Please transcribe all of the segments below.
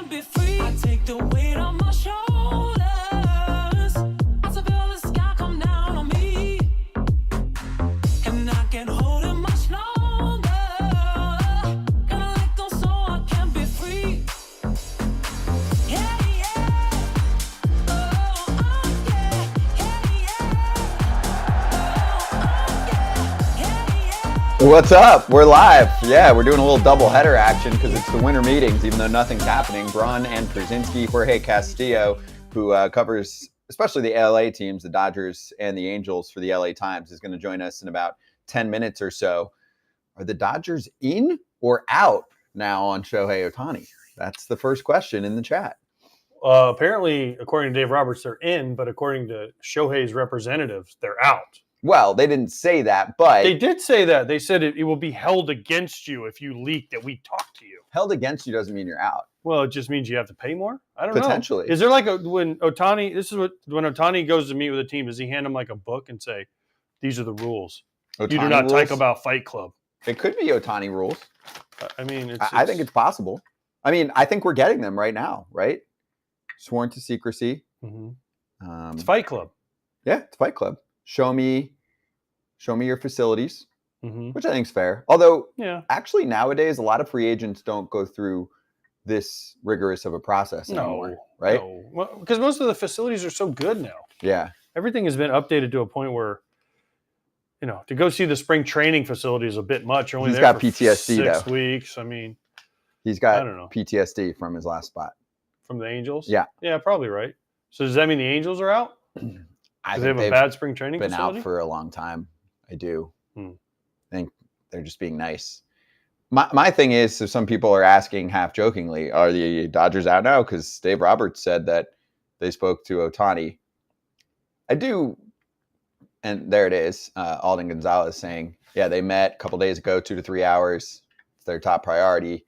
can be free. I take the weight on my shoulders. As I feel the sky come down on me. And I can't hold it much longer. Gotta let go so I can be free. Yeah, yeah. Oh, yeah. Yeah, yeah. Oh, yeah. What's up? We're live. Yeah, we're doing a little double header action because it's the winter meetings, even though nothing's happening. Braun and Pierzynski, Jorge Castillo, who covers especially the LA teams, the Dodgers and the Angels for the LA Times, is going to join us in about 10 minutes or so. Are the Dodgers in or out now on Shohei Ohtani? That's the first question in the chat. Apparently, according to Dave Roberts, they're in, but according to Shohei's representatives, they're out. Well, they didn't say that, but They did say that. They said it will be held against you if you leak that we talked to you. held against you doesn't mean you're out. Well, it just means you have to pay more? I don't know. Potentially. Is there like when Ohtani goes to meet with a team, does he hand them like a book and say, these are the rules? You do Ohtani not rules? talk about Fight Club. It could be Ohtani rules. I mean, I think it's possible. I mean, I think we're getting them right now, right? Sworn to secrecy. It's Fight Club. Yeah, it's Fight Club. Show me your facilities, Mm-hmm. which I think is fair. Although, Yeah. actually, nowadays, a lot of free agents don't go through this rigorous of a process anymore, right? No. Well, because most of the facilities are so good now. Yeah. Everything has been updated to a point where, to go see the spring training facility is a bit much. You're only He's there got for PTSD 6 though. weeks. I mean, He's got I don't know. PTSD from his last spot. From the Angels? Yeah. Yeah, probably right. So does that mean the Angels are out? I Do they have a they've bad spring training been facility? out for a long time. I do. Hmm. I think they're just being nice. My thing is, so some people are asking half jokingly, are the Dodgers out now? Because Dave Roberts said that they spoke to Ohtani. I do, and there it is. Alden Gonzalez saying, yeah, they met a couple days ago, 2 to 3 hours. It's their top priority.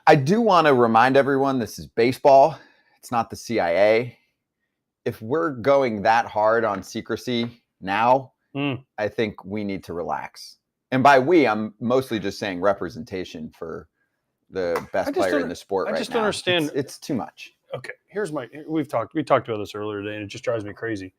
I do want to remind everyone this is baseball. It's not the CIA. If we're going that hard on secrecy now, I think we need to relax. And by we, I'm mostly just saying representation for the best player in the sport right now. I just don't understand. It's too much. Okay, we talked about this earlier today, and it just drives me crazy.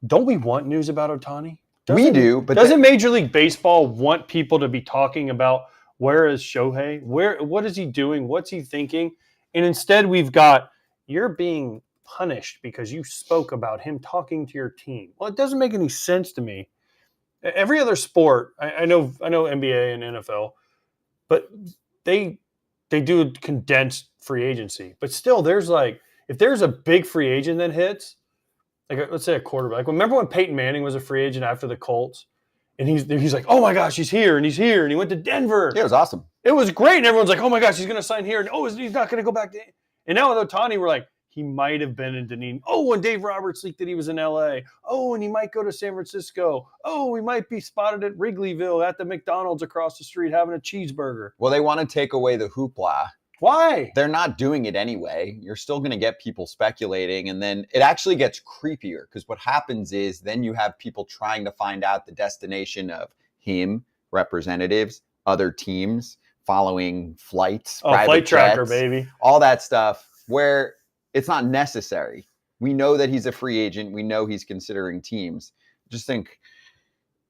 Don't we want news about Ohtani? We do, but doesn't Major League Baseball want people to be talking about where is Shohei? What is he doing? What's he thinking? And instead we've got, you're being punished because you spoke about him talking to your team. Well, it doesn't make any sense to me. Every other sport, I know NBA and NFL, but they do a condensed free agency. But still, if there's a big free agent that hits, like let's say a quarterback. Remember when Peyton Manning was a free agent after the Colts? And he's like, oh my gosh, he's here, and he went to Denver. Yeah, it was awesome. It was great, and everyone's like, oh my gosh, he's going to sign here, and he's not going to go back to. And now with Ohtani, we're like, he might have been in Dunedin. Oh, and Dave Roberts leaked that he was in LA. Oh, and he might go to San Francisco. Oh, he might be spotted at Wrigleyville at the McDonald's across the street having a cheeseburger. Well, they want to take away the hoopla. Why? They're not doing it anyway. You're still going to get people speculating, and then it actually gets creepier because what happens is then you have people trying to find out the destination of him, representatives, other teams, following flights, private Flight tracker, jets, baby. all that stuff where it's not necessary. We know that he's a free agent. We know he's considering teams. Just think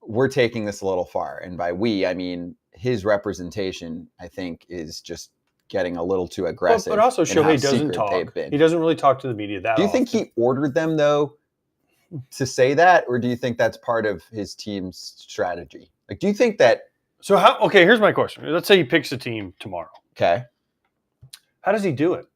we're taking this a little far. And by we, I mean his representation, I think, is just getting a little too aggressive. But also, in how Shohei doesn't secret talk. they've been. He doesn't really talk to the media that Do you often. think he ordered them, though, to say that? Or do you think that's part of his team's strategy? Like, do you think that... So, here's my question. Let's say he picks a team tomorrow. Okay. How does he do it?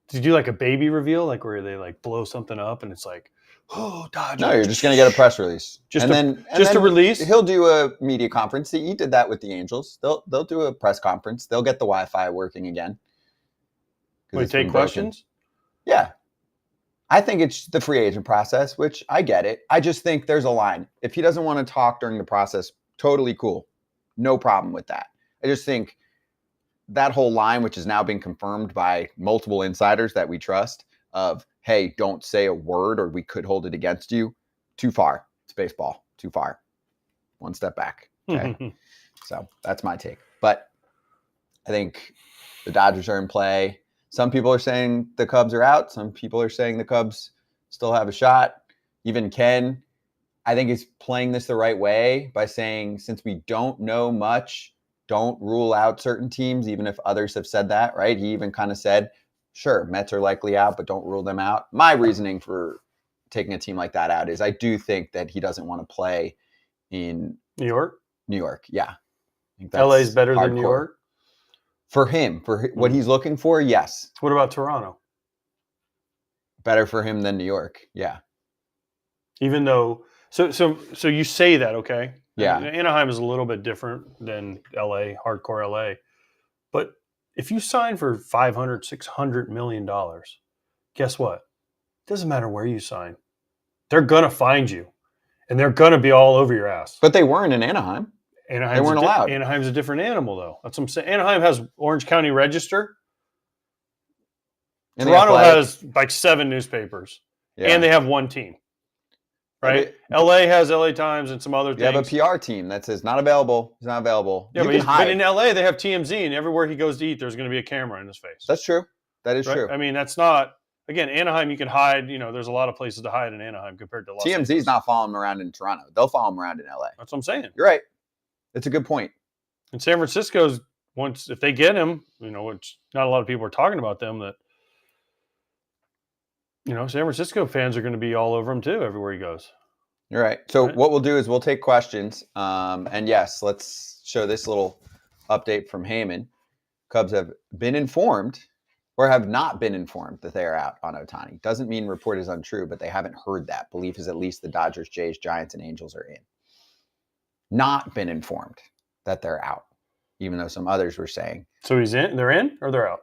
Does he do like a baby reveal, like where they like blow something up and it's like, oh, Dodgers? No, you're just going to get a press release. Then a release? He'll do a media conference. He did that with the Angels. They'll do a press conference. They'll get the Wi-Fi working again. Wait, take questions? Yeah. I think it's the free agent process, which I get it. I just think there's a line. If he doesn't want to talk during the process, totally cool. No problem with that. I just think that whole line, which is now being confirmed by multiple insiders that we trust, of, hey, don't say a word or we could hold it against you, too far. It's baseball. Too far. One step back. Okay. So that's my take. But I think the Dodgers are in play. Some people are saying the Cubs are out. Some people are saying the Cubs still have a shot. Even Ken, I think, is playing this the right way by saying, since we don't know much, don't rule out certain teams, even if others have said that, right? He even kind of said, sure, Mets are likely out, but don't rule them out. My reasoning for taking a team like that out is I do think that he doesn't want to play in New York? New York. Yeah. I think LA is better than New hardcore. York? For him, for what he's looking for, yes. What about Toronto? Better for him than New York. Yeah. Even though, so you say that, okay? Yeah. Anaheim is a little bit different than LA, hardcore LA. But if you sign for $500, $600 million, guess what? It doesn't matter where you sign. They're going to find you, and they're going to be all over your ass. But they weren't in Anaheim. They weren't allowed. Anaheim's a different animal, though. That's what I'm saying. Anaheim has Orange County Register. And Toronto has like 7 newspapers, and they have 1 team. Right? LA has LA Times and some other things. You have a PR team that says not available. He's not available. Yeah, but in LA, they have TMZ, and everywhere he goes to eat, there's going to be a camera in his face. That's true. That is true. I mean, that's not, again, Anaheim, you can hide. There's a lot of places to hide in Anaheim compared to Los Angeles. TMZ's not following him around in Toronto. They'll follow him around in LA. That's what I'm saying. You're right. It's a good point. And San Francisco's, if they get him, which not a lot of people are talking about them, that, San Francisco fans are going to be all over him too, everywhere he goes. You're right. So what we'll do is we'll take questions. And yes, let's show this little update from Heyman. Cubs have been informed or have not been informed that they are out on Ohtani. Doesn't mean report is untrue, but they haven't heard that. Belief is at least the Dodgers, Jays, Giants, and Angels are in. Not been informed that they're out, even though some others were saying. So he's in? They're in or they're out?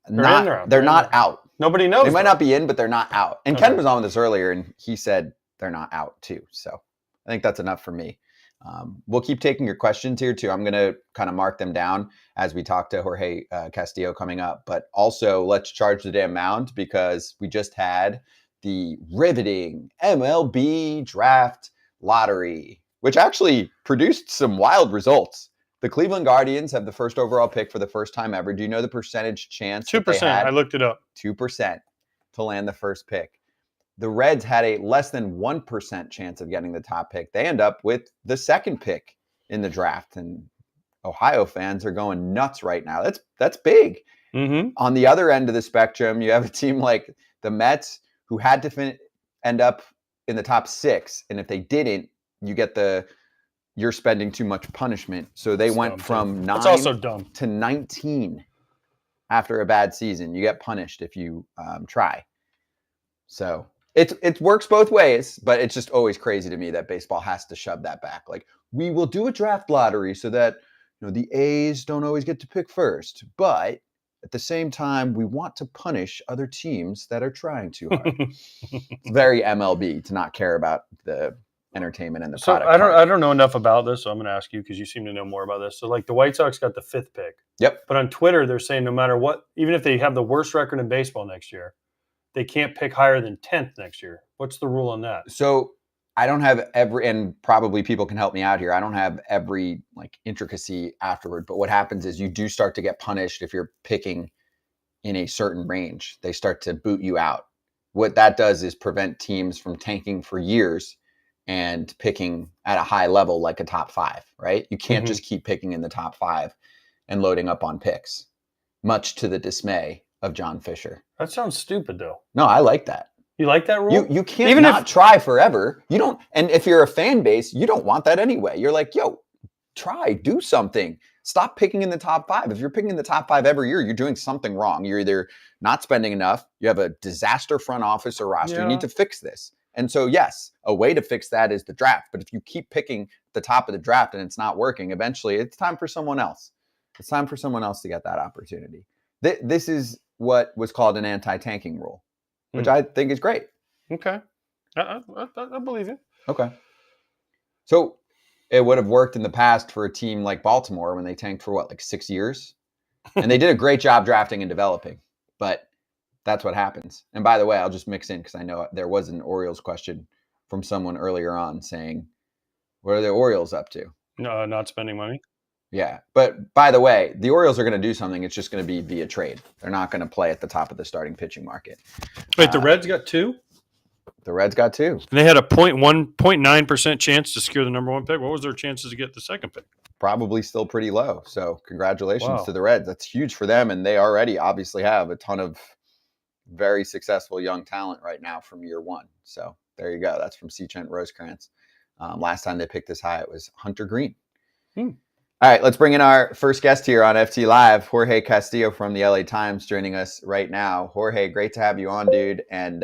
They're not out. Nobody knows. They might not be in, but they're not out. And Ken was on with us earlier, and he said they're not out too. So I think that's enough for me. We'll keep taking your questions here too. I'm going to kind of mark them down as we talk to Jorge Castillo coming up. But also, let's charge the damn mound because we just had the riveting MLB draft lottery, which actually produced some wild results. The Cleveland Guardians have the first overall pick for the first time ever. Do you know the percentage chance? 2%. I looked it up. 2% to land the first pick. The Reds had a less than 1% chance of getting the top pick. They end up with the second pick in the draft. And Ohio fans are going nuts right now. That's big. Mm-hmm. On the other end of the spectrum, you have a team like the Mets who had to end up in the top 6. And if they didn't, you get you're spending too much punishment. So they went from 9 to 19 after a bad season. You get punished if you try. So it works both ways, but it's just always crazy to me that baseball has to shove that back. Like, we will do a draft lottery so that the A's don't always get to pick first, but at the same time, we want to punish other teams that are trying too hard. It's very MLB to not care about the entertainment and the product. I don't know enough about this, so I'm going to ask you because you seem to know more about this. So, like, the White Sox got the 5th pick. Yep. But on Twitter, they're saying no matter what, even if they have the worst record in baseball next year, they can't pick higher than 10th next year. What's the rule on that? So I don't have and probably people can help me out here. I don't have every intricacy afterward, but what happens is you do start to get punished if you're picking in a certain range. They start to boot you out. What that does is prevent teams from tanking for years and picking at a high level like a top 5, right? You can't just keep picking in the top 5 and loading up on picks, much to the dismay of John Fisher. That sounds stupid, though. No, I like that. You like that rule? You can't even try forever. You don't, and if you're a fan base, you don't want that anyway. You're like, yo, try, do something. Stop picking in the top 5. If you're picking in the top 5 every year, you're doing something wrong. You're either not spending enough, you have a disaster front office or roster. Yeah. You need to fix this. And so, yes, a way to fix that is the draft. But if you keep picking the top of the draft and it's not working, eventually it's time for someone else. It's time for someone else to get that opportunity. This is what was called an anti-tanking rule, which I think is great. Okay. I believe it. Okay. So it would have worked in the past for a team like Baltimore when they tanked for 6 years? And they did a great job drafting and developing, but that's what happens. And by the way, I'll just mix in because I know there was an Orioles question from someone earlier on saying, what are the Orioles up to? No, not spending money. Yeah. But by the way, the Orioles are going to do something. It's just going to be via trade. They're not going to play at the top of the starting pitching market. Wait, the Reds got 2? The Reds got 2. And they had a 0.9% chance to secure the number 1 pick. What was their chances to get the second pick? Probably still pretty low. So congratulations Wow. to the Reds. That's huge for them. And they already obviously have a ton of very successful young talent right now from year 1. So there you go. That's from Seachant Rosecrans. Last time they picked this high, it was Hunter Green. All right, let's bring in our first guest here on FT Live, Jorge Castillo from the LA Times, joining us right now. Jorge, great to have you on, dude, and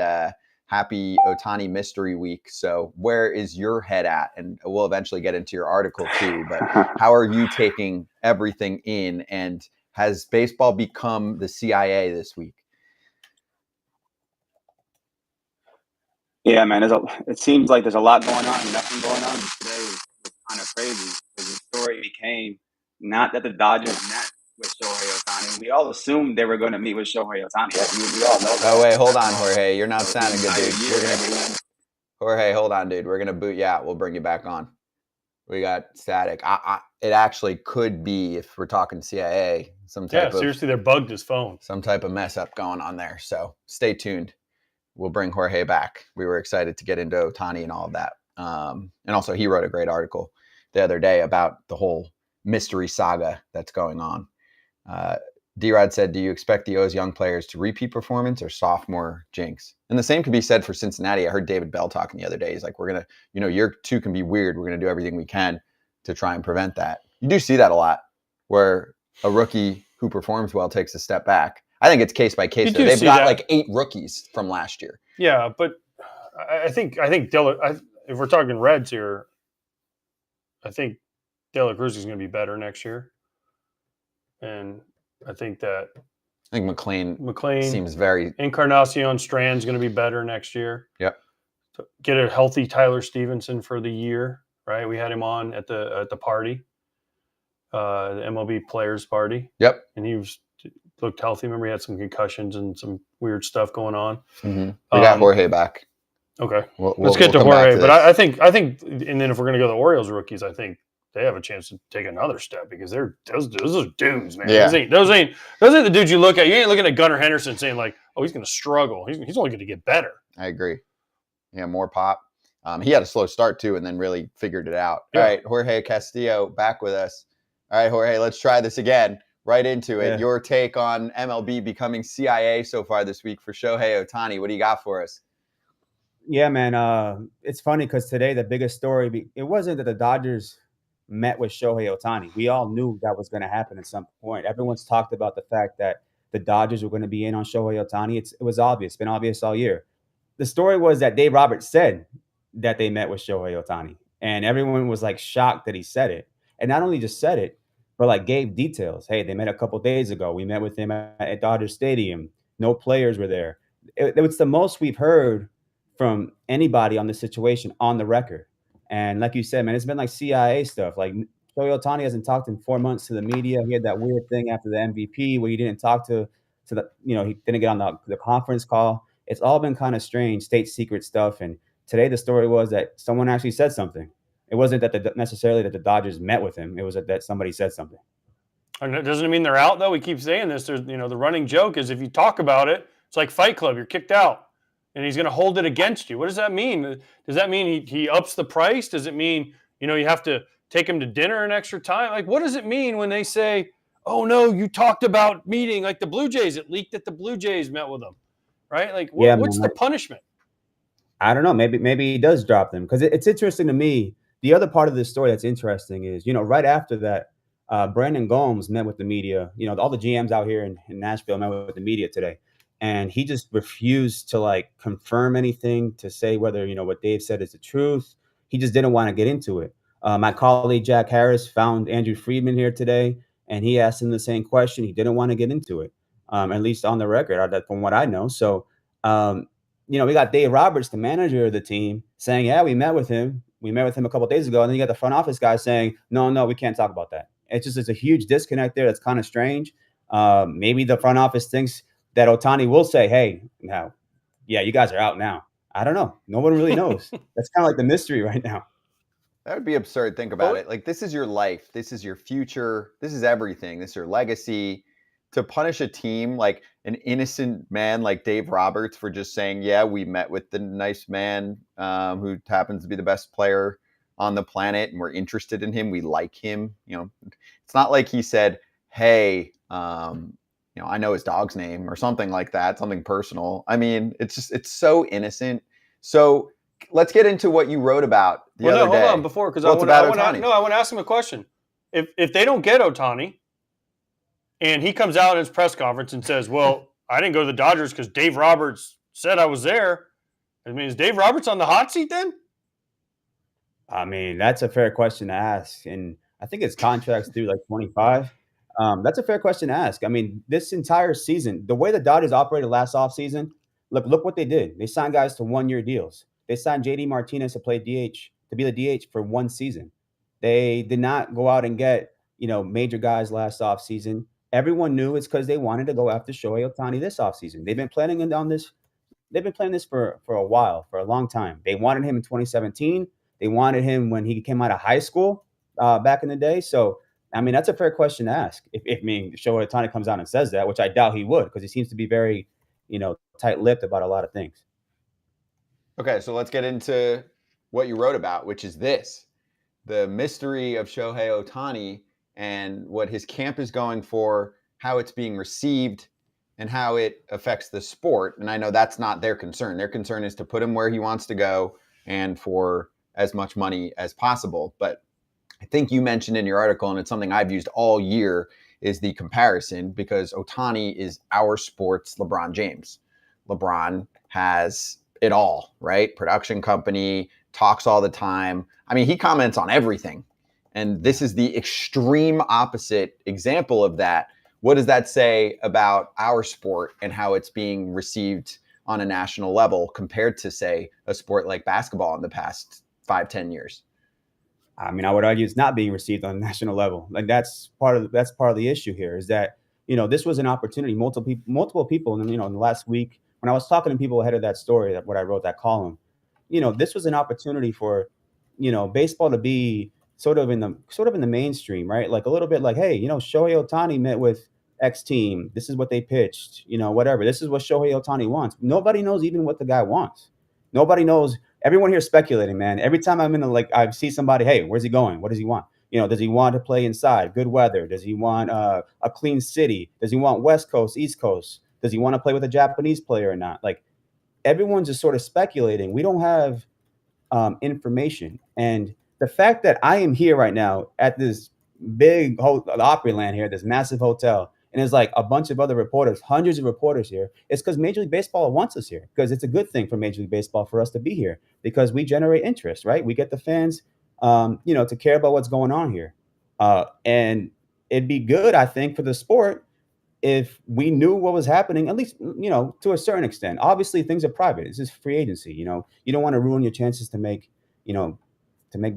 happy Ohtani Mystery Week. So where is your head at? And we'll eventually get into your article too, but how are you taking everything in? And has baseball become the CIA this week? Yeah, man. It seems like there's a lot going on, nothing going on. But today was kind of crazy because the story became not that the Dodgers met with Shohei Ohtani. We all assumed they were going to meet with Shohei Ohtani. We all know that. Oh, wait, hold on, Jorge. You're not sounding good, dude. Year, Jorge, hold on, dude. We're going to boot you out. We'll bring you back on. We got static. It actually could be, if we're talking CIA, some type of... seriously, they're bugged his phone. Some type of mess up going on there. So stay tuned. We'll bring Jorge back. We were excited to get into Ohtani and all of that. And also, he wrote a great article the other day about the whole mystery saga that's going on. D-Rod said, do you expect the O's young players to repeat performance or sophomore jinx? And the same could be said for Cincinnati. I heard David Bell talking the other day. He's like, we're going to, year 2 can be weird. We're going to do everything we can to try and prevent that. You do see that a lot where a rookie who performs well takes a step back. I think it's case by case. They've got like 8 rookies from last year. Yeah, but I think Dela, if we're talking Reds here, I think De La Cruz is going to be better next year, and I think McLean seems very... Encarnacion Strand's going to be better next year. Yep. Get a healthy Tyler Stevenson for the year, right? We had him on at the party, the MLB players party. Yep. And he looked healthy. Remember, he had some concussions and some weird stuff going on. Mm-hmm. We got Jorge back. Okay, let's get to Jorge. But I think, and then if we're going to go to the Orioles rookies, I think they have a chance to take another step because those are dudes, man. Yeah. Those ain't the dudes you look at. You ain't looking at Gunnar Henderson saying like, oh, he's going to struggle. He's only going to get better. I agree. Yeah, more pop. He had a slow start too, and then really figured it out. Yeah. All right, Jorge Castillo back with us. All right, Jorge, let's try this again. Right into it. Yeah. Your take on MLB becoming CIA so far this week for Shohei Ohtani. What do you got for us? Yeah, man. It's funny because today the biggest story, it wasn't that the Dodgers met with Shohei Ohtani. We all knew that was going to happen at some point. Everyone's talked about the fact that the Dodgers were going to be in on Shohei Ohtani. It was obvious. It's been obvious all year. The story was that Dave Roberts said that they met with Shohei Ohtani. And everyone was like shocked that he said it. And not only just said it, but like gave details. Hey, they met a couple days ago. We met with him at Dodger Stadium. No players were there. It was the most we've heard from anybody on this situation on the record. And like you said, man, it's been like CIA stuff. Like Shohei Ohtani hasn't talked in 4 months to the media. He had that weird thing after the MVP where he didn't talk to the, he didn't get on the conference call. It's all been kind of strange, state secret stuff. And today the story was that someone actually said something. It wasn't that necessarily that the Dodgers met with him. It was that somebody said something. And doesn't it mean they're out though? We keep saying this. There's, the running joke is if you talk about it, it's like Fight Club. You're kicked out. And he's going to hold it against you. What does that mean? Does that mean he ups the price? Does it mean, you have to take him to dinner an extra time? Like, what does it mean when they say, oh, no, you talked about meeting, like the Blue Jays? It leaked that the Blue Jays met with him, right? Like, what's the punishment? I don't know. Maybe he does drop them because it's interesting to me. The other part of this story that's interesting is, right after that, Brandon Gomes met with the media. All the GMs out here in Nashville met with the media today. And he just refused to confirm anything, to say whether, what Dave said is the truth. He just didn't want to get into it. My colleague, Jack Harris, found Andrew Friedman here today, and he asked him the same question. He didn't want to get into it, at least on the record, from what I know. So, we got Dave Roberts, the manager of the team, saying, yeah, we met with him. We met with him a couple of days ago. And then you got the front office guy saying, no, we can't talk about that. It's a huge disconnect there. That's kind of strange. Maybe the front office thinks that Ohtani will say, hey, now, yeah, you guys are out now. I don't know. No one really knows. That's kind of like the mystery right now. That would be absurd. Think about But- it. Like, this is your life. This is your future. This is everything. This is your legacy. To punish a team like an innocent man like Dave Roberts for just saying, yeah, we met with the nice man who happens to be the best player on the planet and we're interested in him. We like him. It's not like he said, hey, I know his dog's name or something like that, something personal. I mean, it's so innocent. So let's get into what you wrote about the other day. Hold on before, because Well, I want to ask him a question. If they don't get Ohtani, and he comes out in his press conference and says, "Well, I didn't go to the Dodgers because Dave Roberts said I was there." I mean, is Dave Roberts on the hot seat then? I mean, that's a fair question to ask, and I think his contract's due like 25. That's a fair question to ask. I mean, this entire season, the way the Dodgers operated last offseason, look what they did. They signed guys to 1-year deals. They signed JD Martinez to play DH, to be the DH for 1 season. They did not go out and get, major guys last offseason. Everyone knew it's because they wanted to go after Shohei Ohtani this offseason. They've been planning on this. They've been planning this for a while, for a long time. They wanted him in 2017. They wanted him when he came out of high school back in the day. So, I mean, that's a fair question to ask. If Shohei Ohtani comes out and says that, which I doubt he would, because he seems to be very, tight-lipped about a lot of things. Okay, so let's get into what you wrote about, which is this: the mystery of Shohei Ohtani and what his camp is going for, how it's being received, and how it affects the sport. And I know that's not their concern. Their concern is to put him where he wants to go and for as much money as possible. But I think you mentioned in your article, and it's something I've used all year, is the comparison, because Ohtani is our sport's LeBron James. LeBron has it all, right? Production company, talks all the time. I mean, he comments on everything. And this is the extreme opposite example of that. What does that say about our sport and how it's being received on a national level compared to, say, a sport like basketball in the past 5-10 years? I mean, I would argue it's not being received on a national level. Like that's part of the issue here, is that, this was an opportunity. Multiple people, in the last week, when I was talking to people ahead of that story, what I wrote, that column, this was an opportunity for, baseball to be sort of in the mainstream, right? Like a little bit like, hey, Shohei Ohtani met with X team. This is what they pitched, whatever. This is what Shohei Ohtani wants. Nobody knows even what the guy wants. Nobody knows. Everyone here is speculating, man. Every time I'm I see somebody, hey, where's he going? What does he want? Does he want to play inside? Good weather? Does he want a clean city? Does he want West Coast, East Coast? Does he want to play with a Japanese player or not? Like, everyone's just sort of speculating. We don't have information. And the fact that I am here right now at this big Opryland here, this massive hotel, and there's like a bunch of other reporters, hundreds of reporters here, it's because Major League Baseball wants us here, because it's a good thing for Major League Baseball for us to be here, because we generate interest, right? We get the fans, to care about what's going on here. And it'd be good, I think, for the sport if we knew what was happening, at least, to a certain extent. Obviously, things are private. It's just free agency. You don't want to ruin your chances to make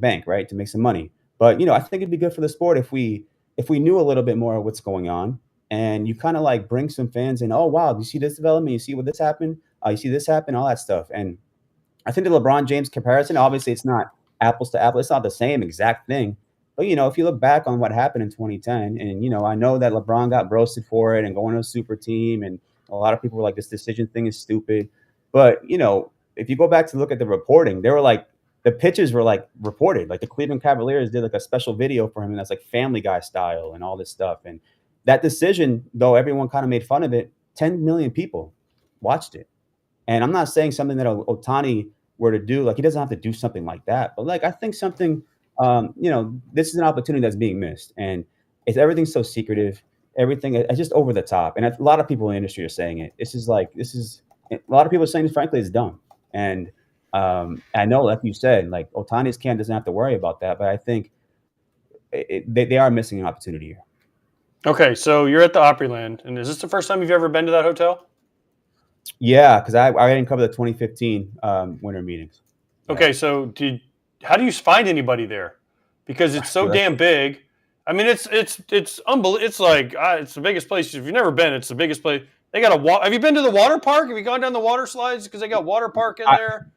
bank, right? To make some money. But, I think it'd be good for the sport if we knew a little bit more of what's going on, and you kind of like bring some fans in. Oh, wow, you see this development? You see what this happened? You see this happen? All that stuff. And I think the LeBron James comparison, obviously, it's not apples to apples. It's not the same exact thing. But, if you look back on what happened in 2010, and, I know that LeBron got roasted for it and going to a super team, and a lot of people were like, this decision thing is stupid. But, if you go back to look at the reporting, they were like, the pitches were like reported. Like the Cleveland Cavaliers did like a special video for him, and that's like Family Guy style and all this stuff. And that decision, though everyone kind of made fun of it, 10 million people watched it. And I'm not saying something that Ohtani were to do, like he doesn't have to do something like that. But like I think something, this is an opportunity that's being missed. And everything's so secretive. Everything is just over the top. And a lot of people in the industry are saying it. A lot of people are saying, frankly, it's dumb. And I know, like you said, like Ohtani's camp doesn't have to worry about that, but I think they are missing an opportunity here. Okay, so you're at the Opryland, and is this the first time you've ever been to that hotel? Yeah, because I didn't cover the 2015 winter meetings. Okay, so how do you find anybody there? Because it's so damn big. I mean, it's unbelievable. It's like it's the biggest place. If you've never been, it's the biggest place. They got have you been to the water park? Have you gone down the water slides? Because they got water park in there.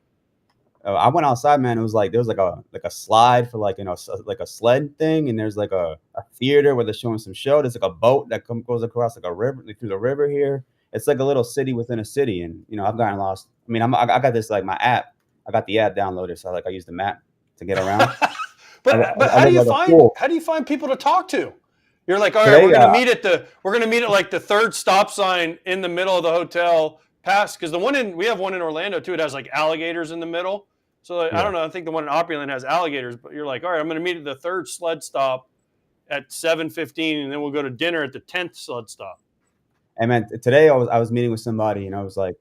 I went outside, man. It was like there was like a slide for like like a sled thing, and there's like a theater where they're showing some show. There's like a boat that goes across like a river through the river here. It's like a little city within a city, and I've gotten lost. I mean, I got this like my app. I got the app downloaded, so I use the map to get around. But I live like a fool. how do you find people to talk to? You're like, all right, Today, we're gonna meet at like the third stop sign in the middle of the hotel. Past because we have one in Orlando too. It has like alligators in the middle. So I don't know. I think the one in Opryland has alligators. But you're like, all right, I'm gonna meet at the third sled stop at 7:15, and then we'll go to dinner at the 10th sled stop. And man, today I was meeting with somebody, and I was like,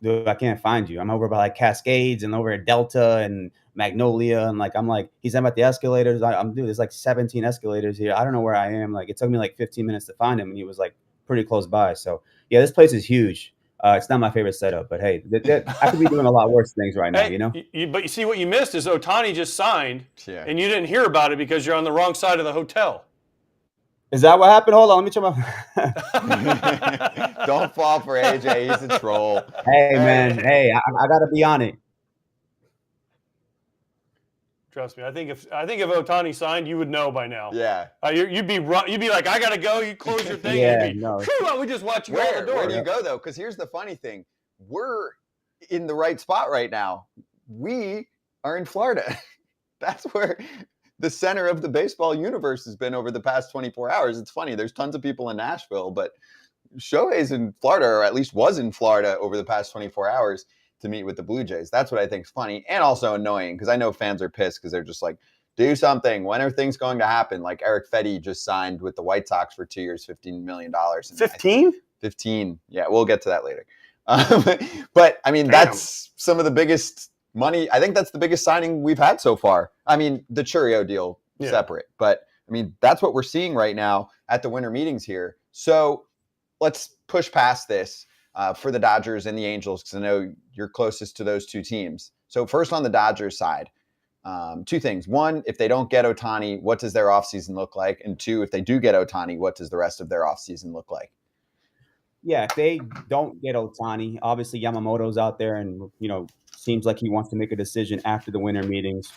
dude, I can't find you. I'm over by like Cascades and over at Delta and Magnolia, and I'm like, he's about the escalators. Dude, there's like 17 escalators here. I don't know where I am. Like, it took me like 15 minutes to find him, and he was like pretty close by. So yeah, this place is huge. It's not my favorite setup, but hey, I could be doing a lot worse things right now, But you see what you missed is Ohtani just signed, Yeah. and you didn't hear about it because you're on the wrong side of the hotel. Is that what happened? Hold on, let me check my. Don't fall for AJ. He's a troll. Hey man, hey, I gotta be on it. Trust me, I think if Ohtani signed, you would know by now. Yeah. You'd be like, I gotta go. You close your thing. Yeah, and no. We just watch you out the door. Where do you go though? Because here's the funny thing: we're in the right spot right now. We are in Florida. That's where the center of the baseball universe has been over the past 24 hours. It's funny. There's tons of people in Nashville, but Shohei's in Florida, or at least was in Florida over the past 24 hours to meet with the Blue Jays. That's what I think is funny and also annoying, because I know fans are pissed because they're just like, do something. When are things going to happen? Like Eric Fedde just signed with the White Sox for 2 years, $15 million. 15? 15. Yeah, we'll get to that later. But I mean, that's some of the biggest money. I think that's the biggest signing we've had so far. I mean, the Churio deal separate, but I mean, that's what we're seeing right now at the winter meetings here. So let's push past this for the Dodgers and the Angels, because I know you're closest to those two teams. So first on the Dodgers side, two things. One, if they don't get Ohtani, what does their offseason look like? And two, if they do get Ohtani, what does the rest of their offseason look like? Yeah, if they don't get Ohtani, obviously Yamamoto's out there, and seems like he wants to make a decision after the winter meetings.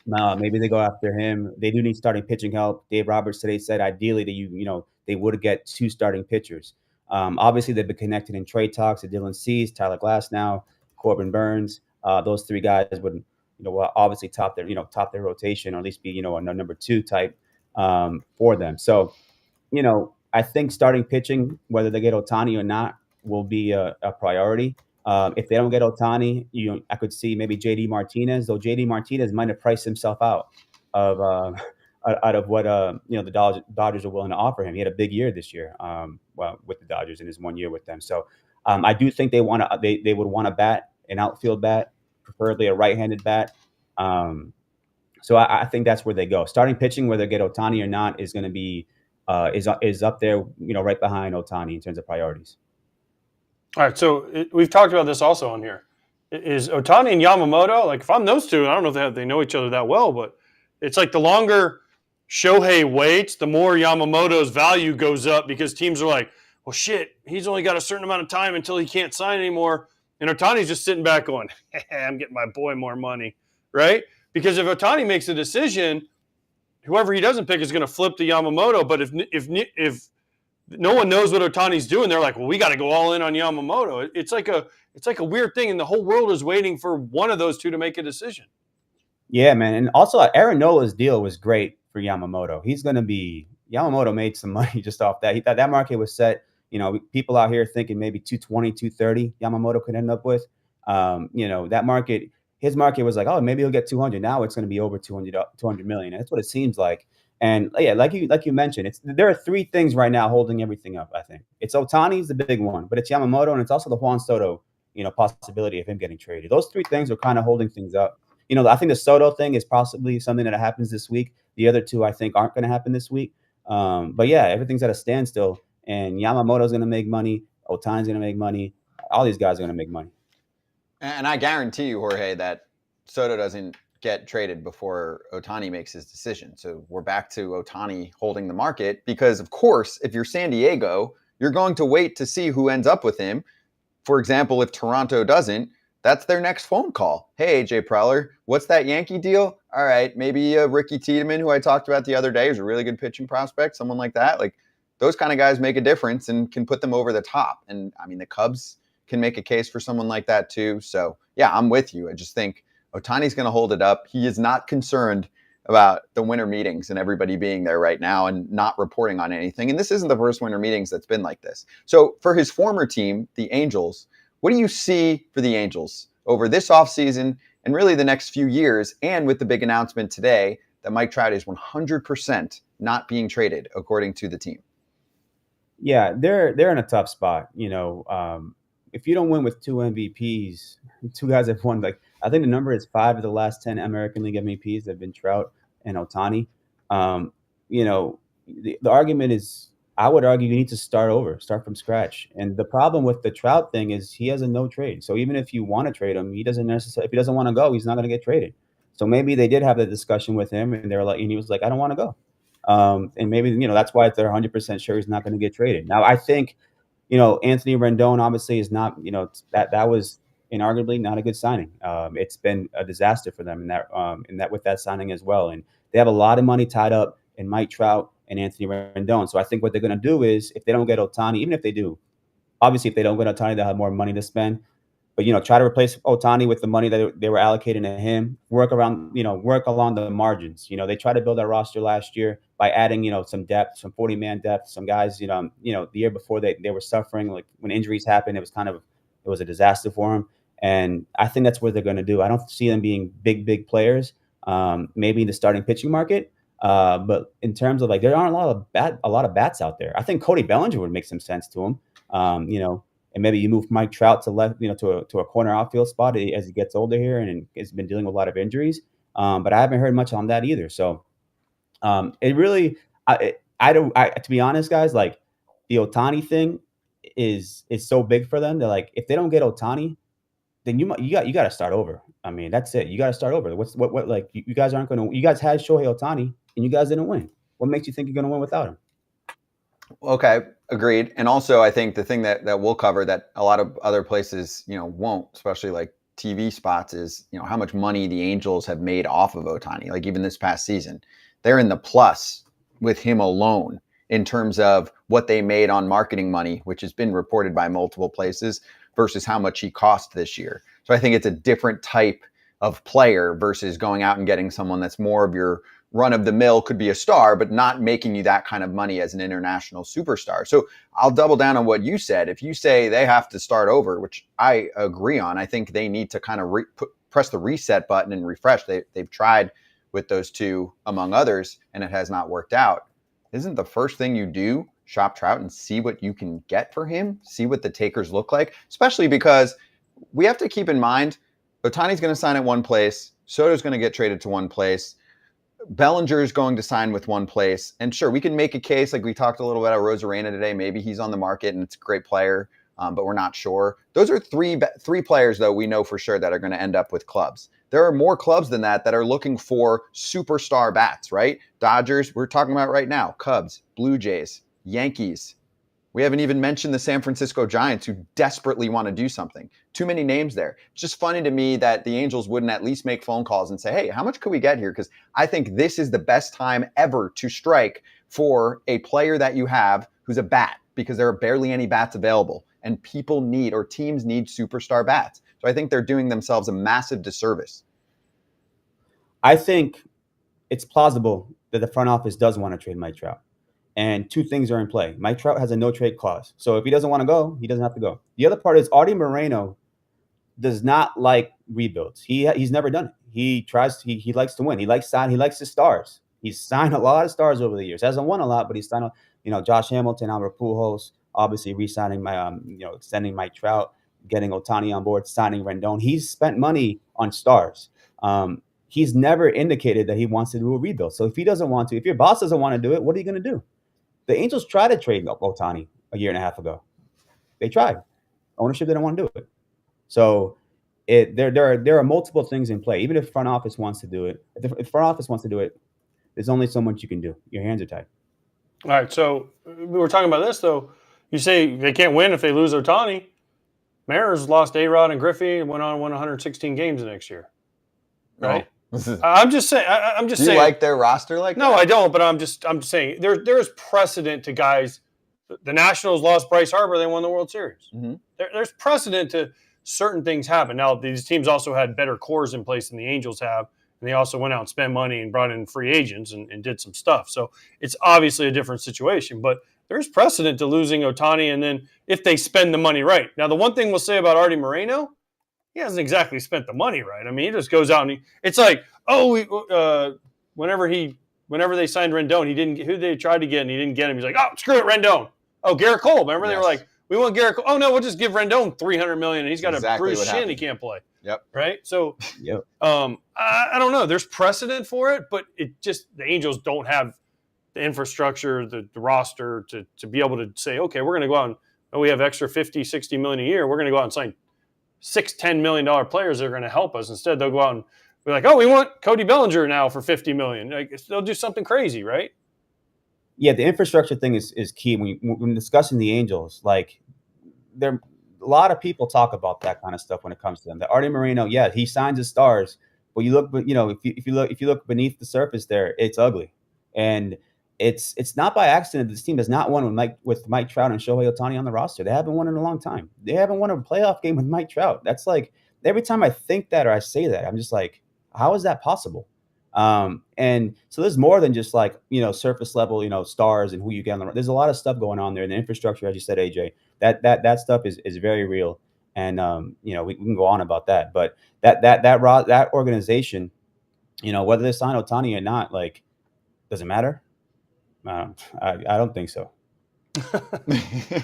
Maybe they go after him. They do need starting pitching help. Dave Roberts today said ideally that they would get 2 starting pitchers. Obviously they've been connected in trade talks to Dylan Cease, Tyler Glasnow, Corbin Burns. Those 3 guys would obviously top their rotation, or at least be a number 2 type for them. So I think starting pitching, whether they get Ohtani or not, will be a priority. If they don't get Ohtani, I could see maybe JD Martinez, though JD Martinez might have priced himself out of what the Dodgers are willing to offer him. He had a big year this year, with the Dodgers in his 1 year with them. So I do think they would want a bat, an outfield bat, preferably a right-handed bat. So I think that's where they go. Starting pitching, whether they get Ohtani or not, is going to be is up there, right behind Ohtani in terms of priorities. All right, so we've talked about this also on here. Is Ohtani and Yamamoto, like if I'm those two, I don't know if they know each other that well, but it's like the longer Shohei waits, the more Yamamoto's value goes up, because teams are like, well, shit, he's only got a certain amount of time until he can't sign anymore. And Ohtani's just sitting back going, I'm getting my boy more money, right? Because if Ohtani makes a decision, whoever he doesn't pick is going to flip to Yamamoto. But if no one knows what Ohtani's doing, they're like, well, we got to go all in on Yamamoto. It's like a weird thing, and the whole world is waiting for one of those two to make a decision. Yeah, man. And also Aaron Nola's deal was great for Yamamoto. Yamamoto made some money just off that. He thought that market was set. People out here thinking maybe 220, 230 Yamamoto could end up with. That market, his market was like, oh, maybe he'll get 200. Now it's going to be over 200 million. And that's what it seems like. And yeah, like you mentioned, there are 3 things right now holding everything up. I think it's Ohtani's the big one, but it's Yamamoto, and it's also the Juan Soto, possibility of him getting traded. Those 3 things are kind of holding things up. I think the Soto thing is possibly something that happens this week. The other 2, I think, aren't going to happen this week. But yeah, everything's at a standstill, and Yamamoto's going to make money. Ohtani's going to make money. All these guys are going to make money. And I guarantee you, Jorge, that Soto doesn't get traded before Ohtani makes his decision. So we're back to Ohtani holding the market, because, of course, if you're San Diego, you're going to wait to see who ends up with him. For example, if Toronto doesn't, that's their next phone call. Hey, AJ Preller, what's that Yankee deal? All right, maybe Ricky Tiedemann, who I talked about the other day, is a really good pitching prospect, someone like that. Like, those kind of guys make a difference and can put them over the top. And, I mean, the Cubs can make a case for someone like that too. So, yeah, I'm with you. I just think Ohtani's going to hold it up. He is not concerned about the winter meetings and everybody being there right now and not reporting on anything. And this isn't the first winter meetings that's been like this. So for his former team, the Angels, what do you see for the Angels over this offseason and really the next few years? And with the big announcement today that Mike Trout is 100% not being traded, according to the team. Yeah, they're in a tough spot. If you don't win with 2 MVPs, 2 guys have won, like, I think the number is 5 of the last 10 American League MVPs have been Trout and Ohtani. The argument is, I would argue you need to start from scratch. And the problem with the Trout thing is he has a no trade. So even if you want to trade him, if he doesn't want to go, he's not going to get traded. So maybe they did have the discussion with him, and and he was like, I don't want to go. And maybe, that's why they're 100% sure he's not going to get traded. Now, I think, Anthony Rendon obviously is not, that was inarguably not a good signing. It's been a disaster for them in that with that signing as well. And they have a lot of money tied up in Mike Trout and Anthony Rendon. So I think what they're going to do is, if they don't get Ohtani, even if they do, obviously if they don't get Ohtani, they'll have more money to spend. But, try to replace Ohtani with the money that they were allocating to him, work along the margins. They tried to build that roster last year by adding, some depth, some 40-man depth, some guys, the year before they were suffering, like when injuries happened, it was a disaster for them. And I think that's what they're going to do. I don't see them being big players, maybe in the starting pitching market. But in terms of, like, there aren't a lot of bats out there. I think Cody Bellinger would make some sense to him. And maybe you move Mike Trout to left, to a corner outfield spot as he gets older here and has been dealing with a lot of injuries. But I haven't heard much on that either. So it really, to be honest, guys, like, the Ohtani thing is so big for them. They're like, if they don't get Ohtani, then you got to start over. I mean, that's it. You got to start over. What like, you guys aren't going to. You guys had Shohei Ohtani and you guys didn't win. What makes you think you're going to win without him? Okay, agreed. And also, I think the thing that we'll cover that a lot of other places, won't, especially like TV spots, is, how much money the Angels have made off of Ohtani. Like, even this past season, they're in the plus with him alone in terms of what they made on marketing money, which has been reported by multiple places, versus how much he cost this year. So I think it's a different type of player versus going out and getting someone that's more of your run-of-the-mill, could be a star, but not making you that kind of money as an international superstar. So I'll double down on what you said. If you say they have to start over, which I agree on, I think they need to kind of press the reset button and refresh. They've tried with those two, among others, and it has not worked out. Isn't the first thing you do shop Trout and see what you can get for him, see what the takers look like, especially because we have to keep in mind Ohtani's going to sign at one place, Soto's going to get traded to one place, Bellinger is going to sign with one place. And sure, we can make a case, like we talked a little bit about Rosarena today. Maybe he's on the market and it's a great player, but we're not sure. Those are three players, though, we know for sure that are going to end up with clubs. There are more clubs than that are looking for superstar bats, right? Dodgers, we're talking about right now, Cubs, Blue Jays, Yankees. We haven't even mentioned the San Francisco Giants, who desperately want to do something. Too many names there. It's just funny to me that the Angels wouldn't at least make phone calls and say, hey, how much could we get here? Because I think this is the best time ever to strike for a player that you have who's a bat, because there are barely any bats available, and people need, or teams need, superstar bats. So I think they're doing themselves a massive disservice. I think it's plausible that the front office does want to trade Mike Trout. And two things are in play. Mike Trout has a no-trade clause. So if he doesn't want to go, he doesn't have to go. The other part is Artie Moreno does not like rebuilds. He's never done it. He likes to win. He likes his stars. He's signed a lot of stars over the years. Hasn't won a lot, but he's signed, Josh Hamilton, Albert Pujols, obviously re-signing extending Mike Trout, getting Ohtani on board, signing Rendon. He's spent money on stars. He's never indicated that he wants to do a rebuild. So if your boss doesn't want to do it, what are you going to do? The Angels tried to trade Ohtani a year and a half ago. They tried. Ownership didn't want to do it. So there are multiple things in play. Even if front office wants to do it, if front office wants to do it, there's only so much you can do. Your hands are tied. All right. So we were talking about this, though. You say they can't win if they lose Ohtani. Mariners lost A-Rod and Griffey and went 116 games the next year. Right? Oh. I'm just saying. I'm just Do you saying. like their roster like No, that? I don't. But I'm just saying there's precedent to guys. The Nationals lost Bryce Harper. They won the World Series. Mm-hmm. There's precedent to certain things happen. Now, these teams also had better cores in place than the Angels have. And they also went out and spent money and brought in free agents and did some stuff. So it's obviously a different situation. But there's precedent to losing Ohtani, and then if they spend the money right. Now, the one thing we'll say about Artie Moreno, he hasn't exactly spent the money right. I mean, he just goes out and it's like, whenever they signed Rendon, he didn't. Who they tried to get and he didn't get him. He's like, oh, screw it, Rendon. Oh, Garrett Cole. Remember they were like, we want Garrett Cole. Oh no, we'll just give Rendon $300 million, and he's got exactly a bruised shin. He can't play. Yep. Right. So, Yep. I don't know. There's precedent for it, but it just the Angels don't have the infrastructure, the roster to be able to say, okay, we're going to go out and we have extra 50, 60 million a year. We're going to go out and sign $6-10 million players that are going to help us. Instead, they'll go out and be like, oh, we want Cody Bellinger now for $50 million. Like, they'll do something crazy, right? Yeah, the infrastructure thing is key when discussing the Angels. Like, a lot of people talk about that kind of stuff when it comes to them. The Artie Moreno, yeah, he signs his stars, but you look, if you look beneath the surface, there, it's ugly, and it's not by accident. This team has not won with Mike Trout and Shohei Ohtani on the roster. They haven't won in a long time. They haven't won a playoff game with Mike Trout. That's like every time I think that or I say that, I'm just like, how is that possible? And so there's more than just like, surface level, stars and who you get on the. There's a lot of stuff going on there in the infrastructure, as you said, AJ. That stuff is very real, and we can go on about that. But that organization, whether they sign Ohtani or not, like, does it matter? I don't think so.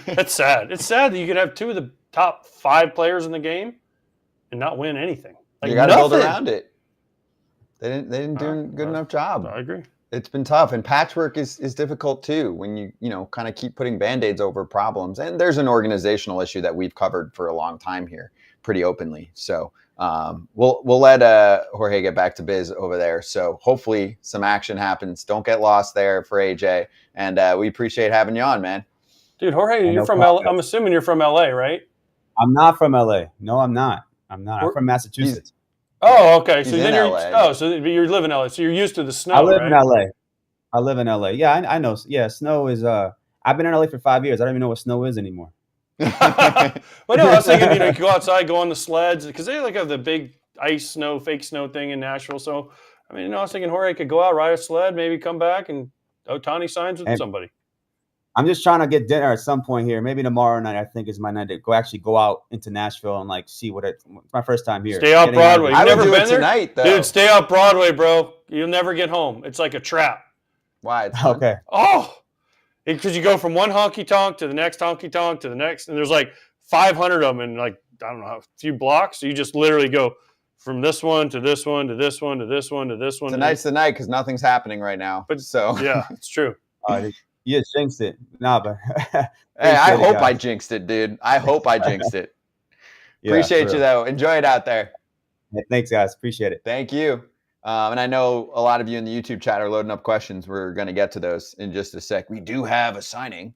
That's sad. It's sad that you could have two of the top 5 players in the game and not win anything. Like, you got to build around it. They didn't do a good enough job. I agree. It's been tough, and patchwork is difficult too when you kind of keep putting band-aids over problems. And there's an organizational issue that we've covered for a long time here, pretty openly. So we'll let Jorge get back to biz over there. So hopefully some action happens. Don't get lost there for AJ, and we appreciate having you on, man. Dude, Jorge, you're from LA. I'm assuming you're from LA, right? I'm not from LA. No, I'm not. I'm from Massachusetts. Oh, okay. So then LA. So you live in LA. So you're used to the snow. I live in LA. Yeah, I know. Yeah, snow is. I've been in LA for 5 years. I don't even know what snow is anymore. But no, I was thinking, you go outside, go on the sleds, because they have the big ice snow, fake snow thing in Nashville. So, I mean, I was thinking Jorge could go out, ride a sled, maybe come back, and Ohtani signs with somebody. I'm just trying to get dinner at some point here. Maybe tomorrow night, I think, is my night to go out into Nashville and like see it's my first time here. Stay out Broadway. You've never been there? Tonight, though. Dude, stay out Broadway, bro. You'll never get home. It's like a trap. Why? It's okay. Oh, because you go from one honky tonk to the next honky tonk to the next, and there's like 500 of them in like, I don't know, a few blocks. So you just literally go from this one to this one to this one to this one to this one. Tonight's the night because nothing's happening right now. But so yeah, it's true. You just jinxed it. Nah, but hey, I hope I jinxed it, dude. I hope I jinxed it. Appreciate you, though. Enjoy it out there. Yeah, thanks, guys. Appreciate it. Thank you. And I know a lot of you in the YouTube chat are loading up questions. We're going to get to those in just a sec. We do have a signing.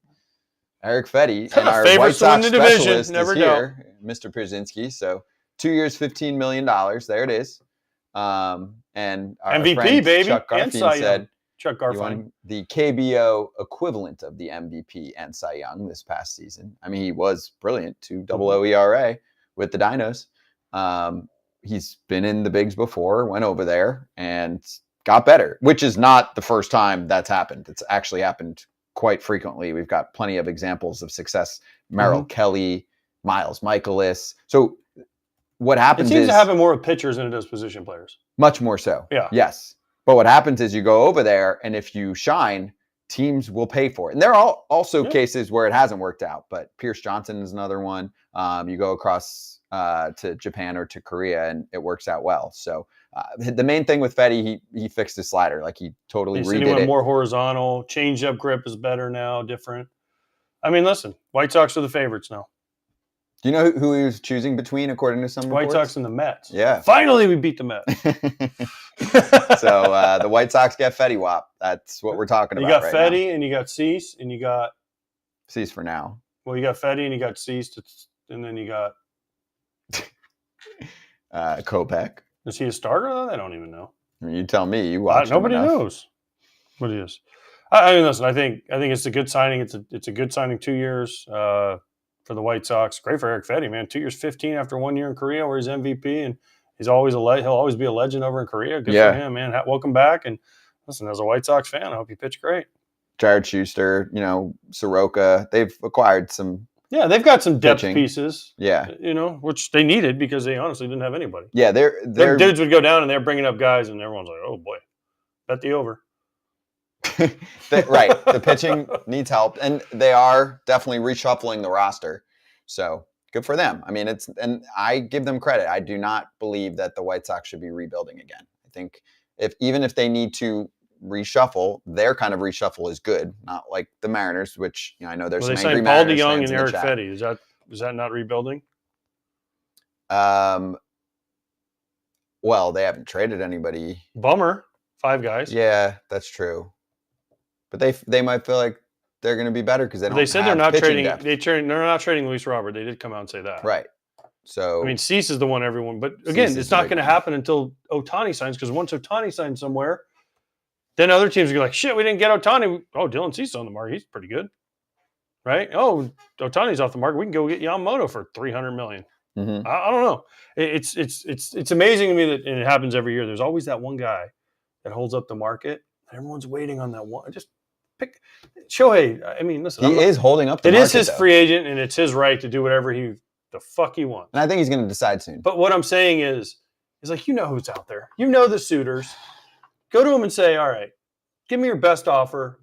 Eric Fedde, and our White Sox specialist is here, Mr. Pierzynski. So 2 years, $15 million. There it is. And our MVP, friend baby. Chuck Garfien said, Chuck He won the KBO equivalent of the MVP and Cy Young this past season. I mean, he was brilliant, 2.00 ERA with the Dinos. He's been in the bigs before, went over there and got better, which is not the first time that's happened. It's actually happened quite frequently. We've got plenty of examples of success. Merrill Kelly, Miles Michaelis. So what happens it seems to happen more with pitchers than it does position players. Much more so. Yeah. Yes. But what happens is you go over there, and if you shine, teams will pay for it. And there are also cases where it hasn't worked out, but Pierce Johnson is another one. You go across to Japan or to Korea, and it works out well. So the main thing with Fedde, he fixed his slider. Like, he totally redid he went it. More horizontal. Change-up grip is better now, different. I mean, listen, White Sox are the favorites now. Do you know who he was choosing between, according to some White reports? Sox and the Mets. Yeah. Finally, we beat the Mets. So the White Sox get Fedde Wap. That's what we're talking about. You got right Fedde now. and you got Cease and you got Cease for now. Well, you got Fedde and you got Cease, and then you got Kopech. Is he a starter though? I don't even know. I mean, you tell me. You watch. Nobody knows what he is. I mean, listen. I think it's a good signing. It's a good signing. 2 years for the White Sox. Great for Eric Fedde, man. 2 years, 15 after 1 year in Korea, where he's MVP, and he's always he'll always be a legend over in Korea. Good for him, man. Welcome back. And listen, as a White Sox fan, I hope you pitch great. Jared Schuster, Soroka. They've acquired some. Yeah, they've got some depth pitching. pieces. Yeah, which they needed because they honestly didn't have anybody. Yeah, their dudes would go down and they're bringing up guys, and everyone's like, "Oh boy, bet the over." Right, the pitching needs help, and they are definitely reshuffling the roster. So good for them. I mean, and I give them credit. I do not believe that the White Sox should be rebuilding again. I think even if they need to reshuffle, their kind of reshuffle is good, not like the Mariners, which I know there's some angry Mariners Paul DeYoung fans and in the Eric chat. Fedde. Is that not rebuilding? Well, they haven't traded anybody. Bummer. 5 guys. Yeah, that's true. But they might feel like they're going to be better because they don't. They said have they're not pitching trading. depth. They're not trading Luis Robert. They did come out and say that. Right. So I mean, Cease is the one everyone. But again, it's not going to happen until Ohtani signs, because once Ohtani signs somewhere, then other teams are going to be like, shit, we didn't get Ohtani. Oh, Dylan Cease on the market. He's pretty good. Right? Oh, Ohtani's off the market. We can go get Yamamoto for $300 million. Mm-hmm. I don't know. It's amazing to me that, and it happens every year, there's always that one guy that holds up the market. Everyone's waiting on that one. Just pick Shohei. I mean, listen. He is holding up the market. It is his free agent, and it's his right to do whatever the fuck he wants. And I think he's going to decide soon. But what I'm saying is like, who's out there. The suitors. Go to him and say, all right, give me your best offer.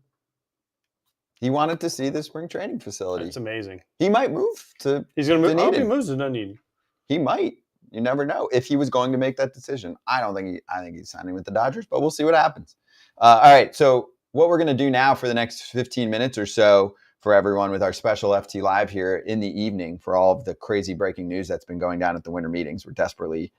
He wanted to see the spring training facility. It's amazing. He might move to. He's going to move. I hope he Dunedin. moves to Dunedin. He might. You never know if he was going to make that decision. I think he's signing with the Dodgers, but we'll see what happens. All right. So what we're going to do now for the next 15 minutes or so for everyone with our special FT Live here in the evening for all of the crazy breaking news that's been going down at the winter meetings. We're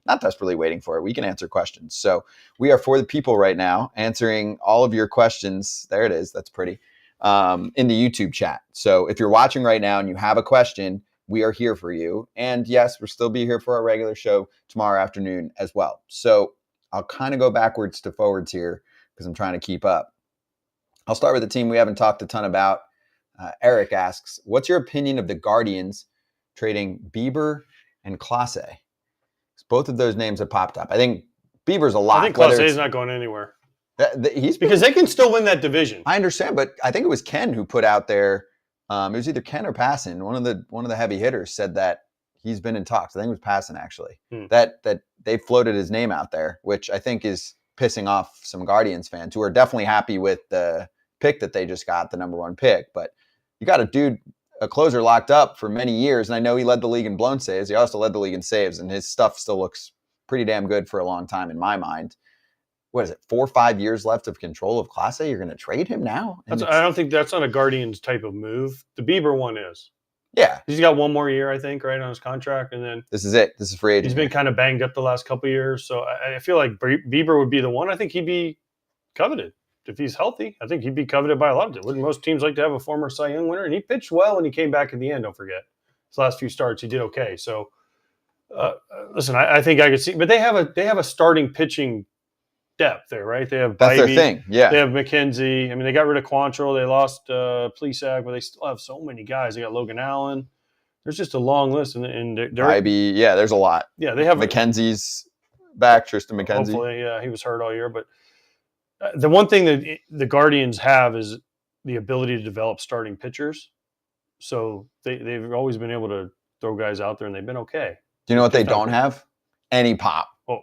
not desperately waiting for it. We can answer questions. So we are for the people right now, answering all of your questions. There it is. That's pretty. In the YouTube chat. So if you're watching right now and you have a question, we are here for you. And yes, we'll still be here for our regular show tomorrow afternoon as well. So I'll kind of go backwards to forwards here because I'm trying to keep up. I'll start with the team we haven't talked a ton about. Eric asks, what's your opinion of the Guardians trading Bieber and Clase? Both of those names have popped up. I think Bieber's a lot. I think Clase is not going anywhere. Because they can still win that division. I understand, but I think it was Ken who put out there. It was either Ken or Passan. One of the heavy hitters said that he's been in talks. I think it was Passan actually. That they floated his name out there, which I think is pissing off some Guardians fans who are definitely happy with the pick that they just got, the number 1 pick. But you got a closer locked up for many years, and I know he led the league in blown saves. He also led the league in saves, and his stuff still looks pretty damn good for a long time in my mind. What is it, 4 or 5 years left of control of Clase? You're going to trade him now? I don't think that's not a Guardians type of move. The Bieber one is. Yeah. He's got 1 more year, I think, right, on his contract. And then this is it. This is free agent. He's been kind of banged up the last couple of years. So I feel like Bieber would be the one. I think he'd be coveted. If he's healthy, I think he'd be coveted by a lot of it. Wouldn't most teams like to have a former Cy Young winner? And he pitched well when he came back at the end, don't forget. His last few starts, he did okay. So, listen, I think I could see. But they have a starting pitching depth there, right? They have That's Bybee, their thing. Yeah. They have McKenzie. I mean, they got rid of Quantrill. They lost Plesac, but they still have so many guys. They got Logan Allen. There's just a long list, and they're Bybee. Yeah, there's a lot. Yeah, they have McKenzie's back. Tristan McKenzie. Hopefully, yeah, he was hurt all year. But the one thing that the Guardians have is the ability to develop starting pitchers. So they've always been able to throw guys out there, and they've been okay. Do you know what they don't have? Any pop. Oh.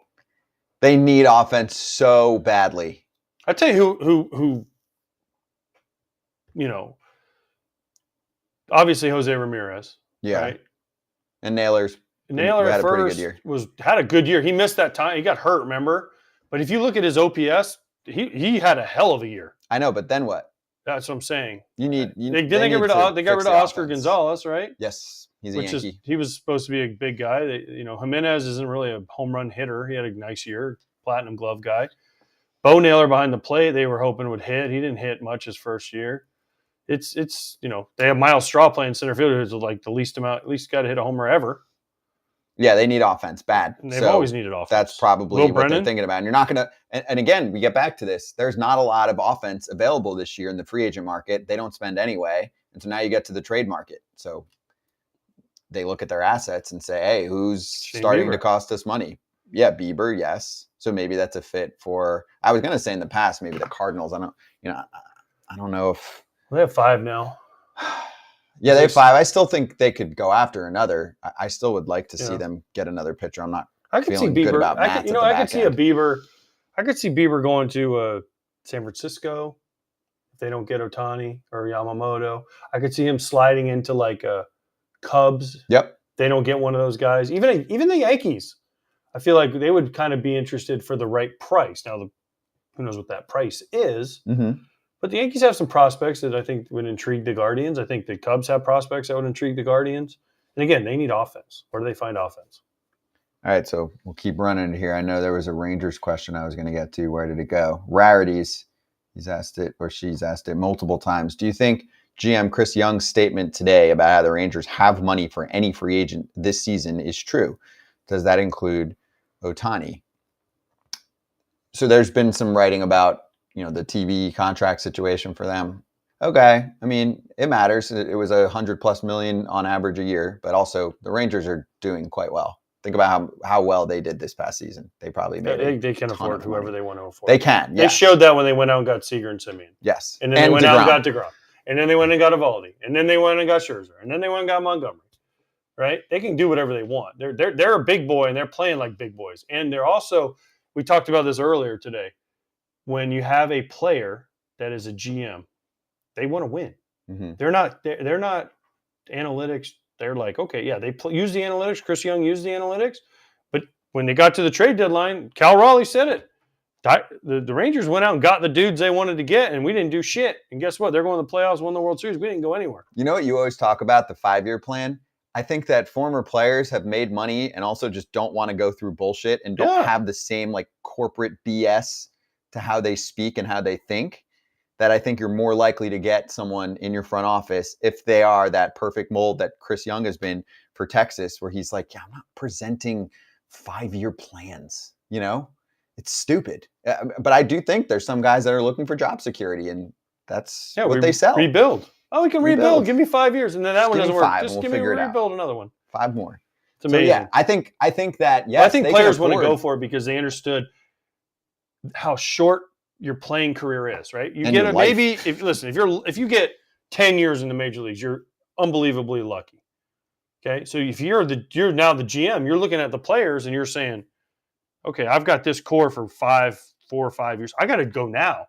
They need offense so badly. I tell you who obviously Jose Ramirez. Yeah. Right? And Naylor at had a pretty good first year. had a good year. He missed that time. He got hurt, remember? But if you look at his OPS, he had a hell of a year. I know, but then what? That's what I'm saying. They got rid of Oscar Gonzalez, right? Yes, he's a Yankee. He was supposed to be a big guy. Jimenez isn't really a home run hitter. He had a nice year, platinum glove guy. Bo Naylor behind the plate, they were hoping would hit. He didn't hit much his first year. It's they have Miles Straw playing center field, who's like the least guy to hit a homer ever. Yeah, they need offense bad. And they've So always needed offense. that's probably Will what they're Brennan? thinking about. And you're not going to, and again, we get back to this. There's not a lot of offense available this year in the free agent market. They don't spend anyway. And so now you get to the trade market. So they look at their assets and say, hey, who's starting to cost us money? Yeah, Bieber, yes. So maybe that's a fit for, I was going to say in the past, maybe the Cardinals. I don't know if. They have 5 now. Yeah, they have 5. I still think they could go after another. I still would like to see them get another pitcher. I'm not feeling good about Matt. I could see a Bieber. I could see Bieber going to San Francisco if they don't get Ohtani or Yamamoto. I could see him sliding into like Cubs. Yep. They don't get one of those guys. Even the Yankees. I feel like they would kind of be interested for the right price. Now, who knows what that price is? Mm-hmm. But the Yankees have some prospects that I think would intrigue the Guardians. I think the Cubs have prospects that would intrigue the Guardians. And again, they need offense. Where do they find offense? All right, so we'll keep running here. I know there was a Rangers question I was going to get to. Where did it go? Rarities. He's asked it, or she's asked it multiple times. Do you think GM Chris Young's statement today about how the Rangers have money for any free agent this season is true? Does that include Ohtani? So there's been some writing about the TV contract situation for them. Okay. I mean, it matters. It was $100+ million on average a year, but also the Rangers are doing quite well. Think about how well they did this past season. They probably made they can afford whoever they want to afford. They can. Yeah. They showed that when they went out and got Seager and Simeon. Yes. And then they went out and got DeGrom. And then they went and got Eovaldi. And then they went and got Scherzer. And then they went and got Montgomery. Right? They can do whatever they want. They're a big boy and they're playing like big boys. And they're also, we talked about this earlier today. When you have a player that is a GM, they want to win. Mm-hmm. They're not analytics. They're like, okay, yeah, they use the analytics. Chris Young used the analytics. But when they got to the trade deadline, Cal Raleigh said it. The Rangers went out and got the dudes they wanted to get, and we didn't do shit. And guess what? They're going to the playoffs, won the World Series. We didn't go anywhere. You know what you always talk about, the 5-year plan? I think that former players have made money and also just don't want to go through bullshit and don't have the same like corporate BS to how they speak and how they think, that I think you're more likely to get someone in your front office if they are that perfect mold that Chris Young has been for Texas, where he's like, yeah, I'm not presenting 5-year plans. It's stupid. But I do think there's some guys that are looking for job security, and that's what they sell. Rebuild. Oh, we can rebuild. Give me 5 years, and then that one doesn't work. Just give me rebuild another one. 5 more. It's amazing. So, yeah, I think that, yes, I think players want to go for it because they understood how short your playing career is, right? You get maybe if you get 10 years in the major leagues, you're unbelievably lucky. Okay, so if you're now the GM, you're looking at the players and you're saying, okay, I've got this core for 4 or 5 years. I got to go now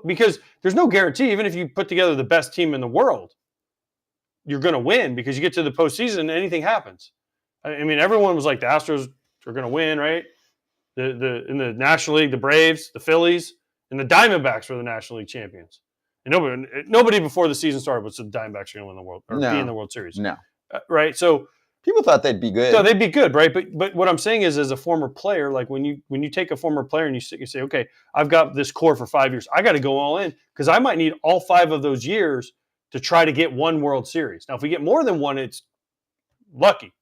because there's no guarantee. Even if you put together the best team in the world, you're going to win because you get to the postseason and anything happens. I mean, everyone was like the Astros are going to win, right? In the National League, the Braves, the Phillies, and the Diamondbacks were the National League champions. And nobody before the season started was the Diamondbacks are going to win the World or be in the World Series. No, right? So people thought they'd be good. So they'd be good, right? But what I'm saying is, as a former player, like when you take a former player and you say, okay, I've got this core for 5 years, I got to go all in because I might need all 5 of those years to try to get one World Series. Now, if we get more than one, it's lucky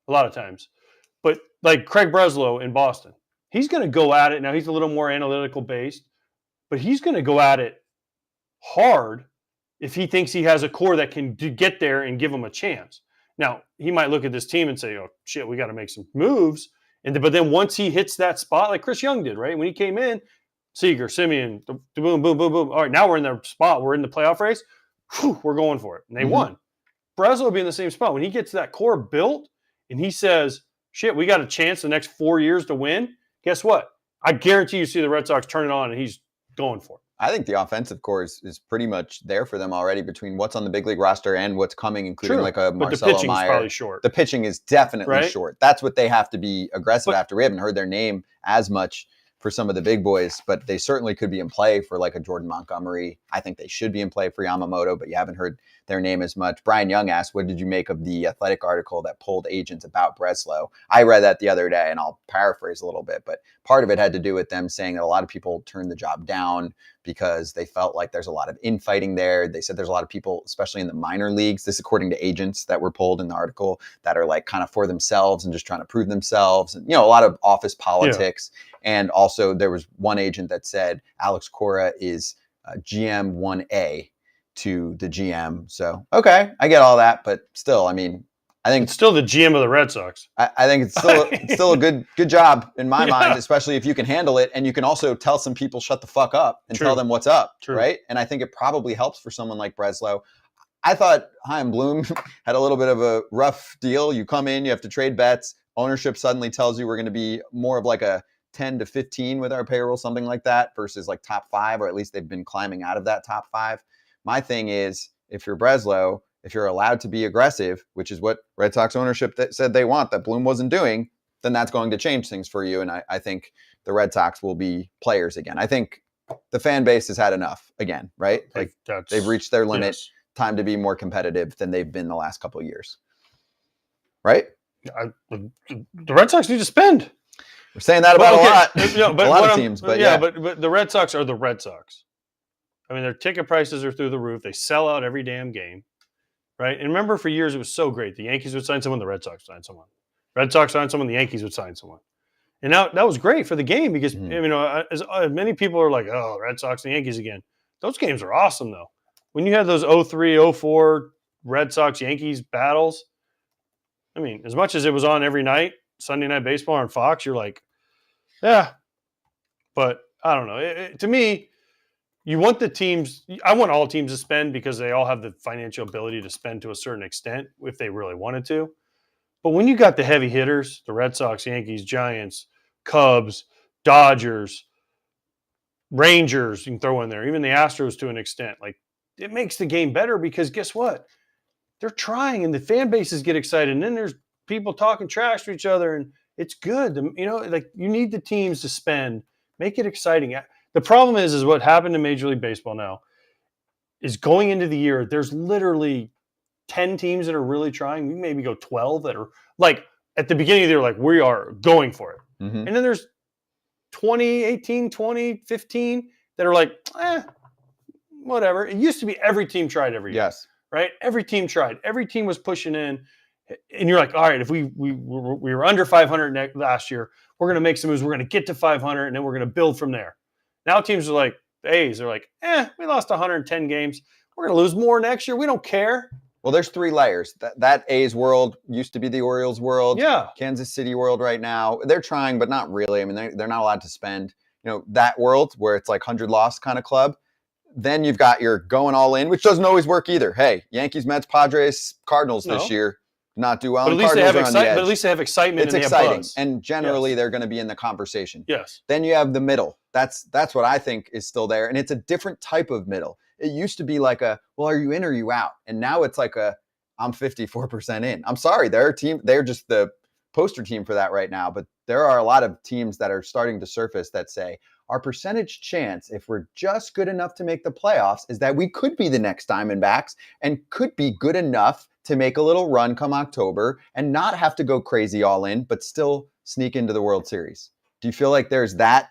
a lot of times. But like Craig Breslow in Boston, he's going to go at it. Now, he's a little more analytical based, but he's going to go at it hard if he thinks he has a core that can get there and give him a chance. Now, he might look at this team and say, oh, shit, we got to make some moves. But then once he hits that spot, like Chris Young did, right? When he came in, Seager, Simeon, boom, boom, boom, boom. All right, now we're in the spot. We're in the playoff race. Whew, we're going for it. And they won. Breslow will be in the same spot. When he gets that core built and he says, shit, we got a chance the next 4 years to win, guess what? I guarantee you see the Red Sox turn it on and he's going for it. I think the offensive core is pretty much there for them already between what's on the big league roster and what's coming, including like a Marcelo Meyer. But the pitching is probably short. The pitching is definitely short. That's what they have to be aggressive after. We haven't heard their name as much for some of the big boys, but they certainly could be in play for like a Jordan Montgomery. I think they should be in play for Yamamoto, but you haven't heard their name as much. Brian Young asked, what did you make of the Athletic article that pulled agents about Breslow? I read that the other day, and I'll paraphrase a little bit, but part of it had to do with them saying that a lot of people turned the job down because they felt like there's a lot of infighting there. They said there's a lot of people, especially in the minor leagues, this according to agents that were pulled in the article, that are like kind of for themselves and just trying to prove themselves. And, a lot of office politics. Yeah. And also there was one agent that said Alex Cora is GM 1A to the GM. So, okay, I get all that, but still, I mean, I think it's still the GM of the Red Sox. I think it's still a good job in my mind, especially if you can handle it and you can also tell some people shut the fuck up and tell them what's up, right? And I think it probably helps for someone like Breslow. I thought Chaim Bloom had a little bit of a rough deal. You come in, you have to trade bets. Ownership suddenly tells you we're going to be more of like a 10 to 15 with our payroll, something like that, versus like top 5, or at least they've been climbing out of that top 5. My thing is, if you're Breslow, if you're allowed to be aggressive, which is what Red Sox ownership said they want, that Bloom wasn't doing, then that's going to change things for you. And I think the Red Sox will be players again. I think the fan base has had enough again, right? Like they've reached their limit. Yes. Time to be more competitive than they've been the last couple of years, right? The Red Sox need to spend. We're saying that about a lot of teams, but but the Red Sox are the Red Sox. I mean, their ticket prices are through the roof. They sell out every damn game, right? And remember, for years it was so great. The Yankees would sign someone, the Red Sox signed someone. Red Sox signed someone, the Yankees would sign someone. And now that was great for the game because as many people are like, "Oh, Red Sox and Yankees again." Those games are awesome though. When you had those 03, 04 Red Sox Yankees battles, I mean, as much as it was on every night, Sunday Night Baseball on Fox, you're like, yeah. But I don't know. To me, you want the teams – I want all teams to spend because they all have the financial ability to spend to a certain extent if they really wanted to. But when you got the heavy hitters, the Red Sox, Yankees, Giants, Cubs, Dodgers, Rangers, you can throw in there, even the Astros to an extent, like it makes the game better because guess what? They're trying and the fan bases get excited. And then there's people talking trash to each other and it's good. Like you need the teams to spend, make it exciting. The problem is what happened to Major League Baseball now is going into the year, there's literally 10 teams that are really trying. We maybe go 12 that are like at the beginning of the year, like we are going for it. Mm-hmm. And then there's 20, 18, 20, 15 that are like, whatever. It used to be every team tried every year. Yes. Right? Every team tried. Every team was pushing in. And you're like, all right, if we were under 500 last year, we're going to make some moves. We're going to get to 500, and then we're going to build from there. Now teams are like, the A's are like, we lost 110 games. We're going to lose more next year. We don't care. Well, there's 3 layers. That A's world used to be the Orioles world. Yeah. Kansas City world right now. They're trying, but not really. I mean, they're not allowed to spend. That world where it's like 100-loss kind of club. Then you've got your going all in, which doesn't always work either. Hey, Yankees, Mets, Padres, Cardinals this year not do well. But at least they have excitement. But at least they have excitement. It's exciting, and generally they're going to be in the conversation. Yes. Then you have the middle. That's what I think is still there, and it's a different type of middle. It used to be like are you in or are you out? And now it's like I'm 54% in. I'm sorry, they're just the poster team for that right now. But there are a lot of teams that are starting to surface that say our percentage chance, if we're just good enough to make the playoffs, is that we could be the next Diamondbacks and could be good enough to make a little run come October and not have to go crazy all in, but still sneak into the World Series. Do you feel like there's that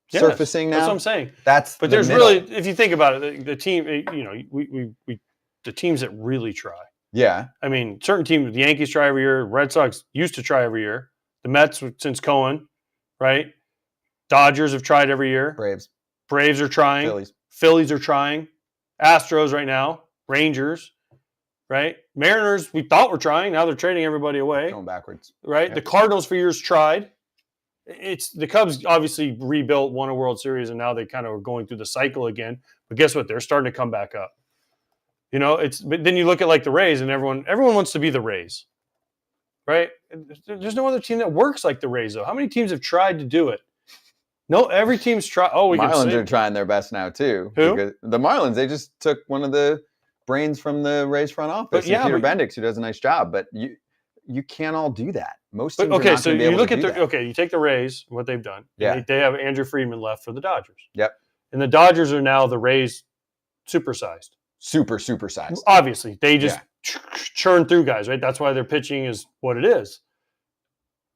surfacing now? That's what I'm saying. But there's really, if you think about it, the team, the teams that really try. Yeah. I mean, certain teams, the Yankees try every year. Red Sox used to try every year. The Mets since Cohen, right? Dodgers have tried every year. Braves are trying. Phillies are trying. Astros right now. Rangers, right? Mariners, we thought were trying. Now they're trading everybody away. Going backwards. Right? Yep. The Cardinals for years tried. It's the Cubs obviously rebuilt, won a World Series, and now they kind of are going through the cycle again. But guess what? They're starting to come back up. But then you look at like the Rays, and everyone wants to be the Rays, right? There's no other team that works like the Rays, though. How many teams have tried to do it? No, every team's tried. Marlins are trying their best now too. Who? The Marlins. They just took one of the brains from the Rays front office, Peter Bendix, who does a nice job. But you can't all do that. Most But teams are okay, not so going to be you able look to at do the that. okay, you take the Rays, what they've done. Yeah. They have Andrew Friedman left for the Dodgers. Yep. And the Dodgers are now the Rays supersized. Super sized. Obviously, they just Yeah. churn through guys, right? That's why their pitching is what it is.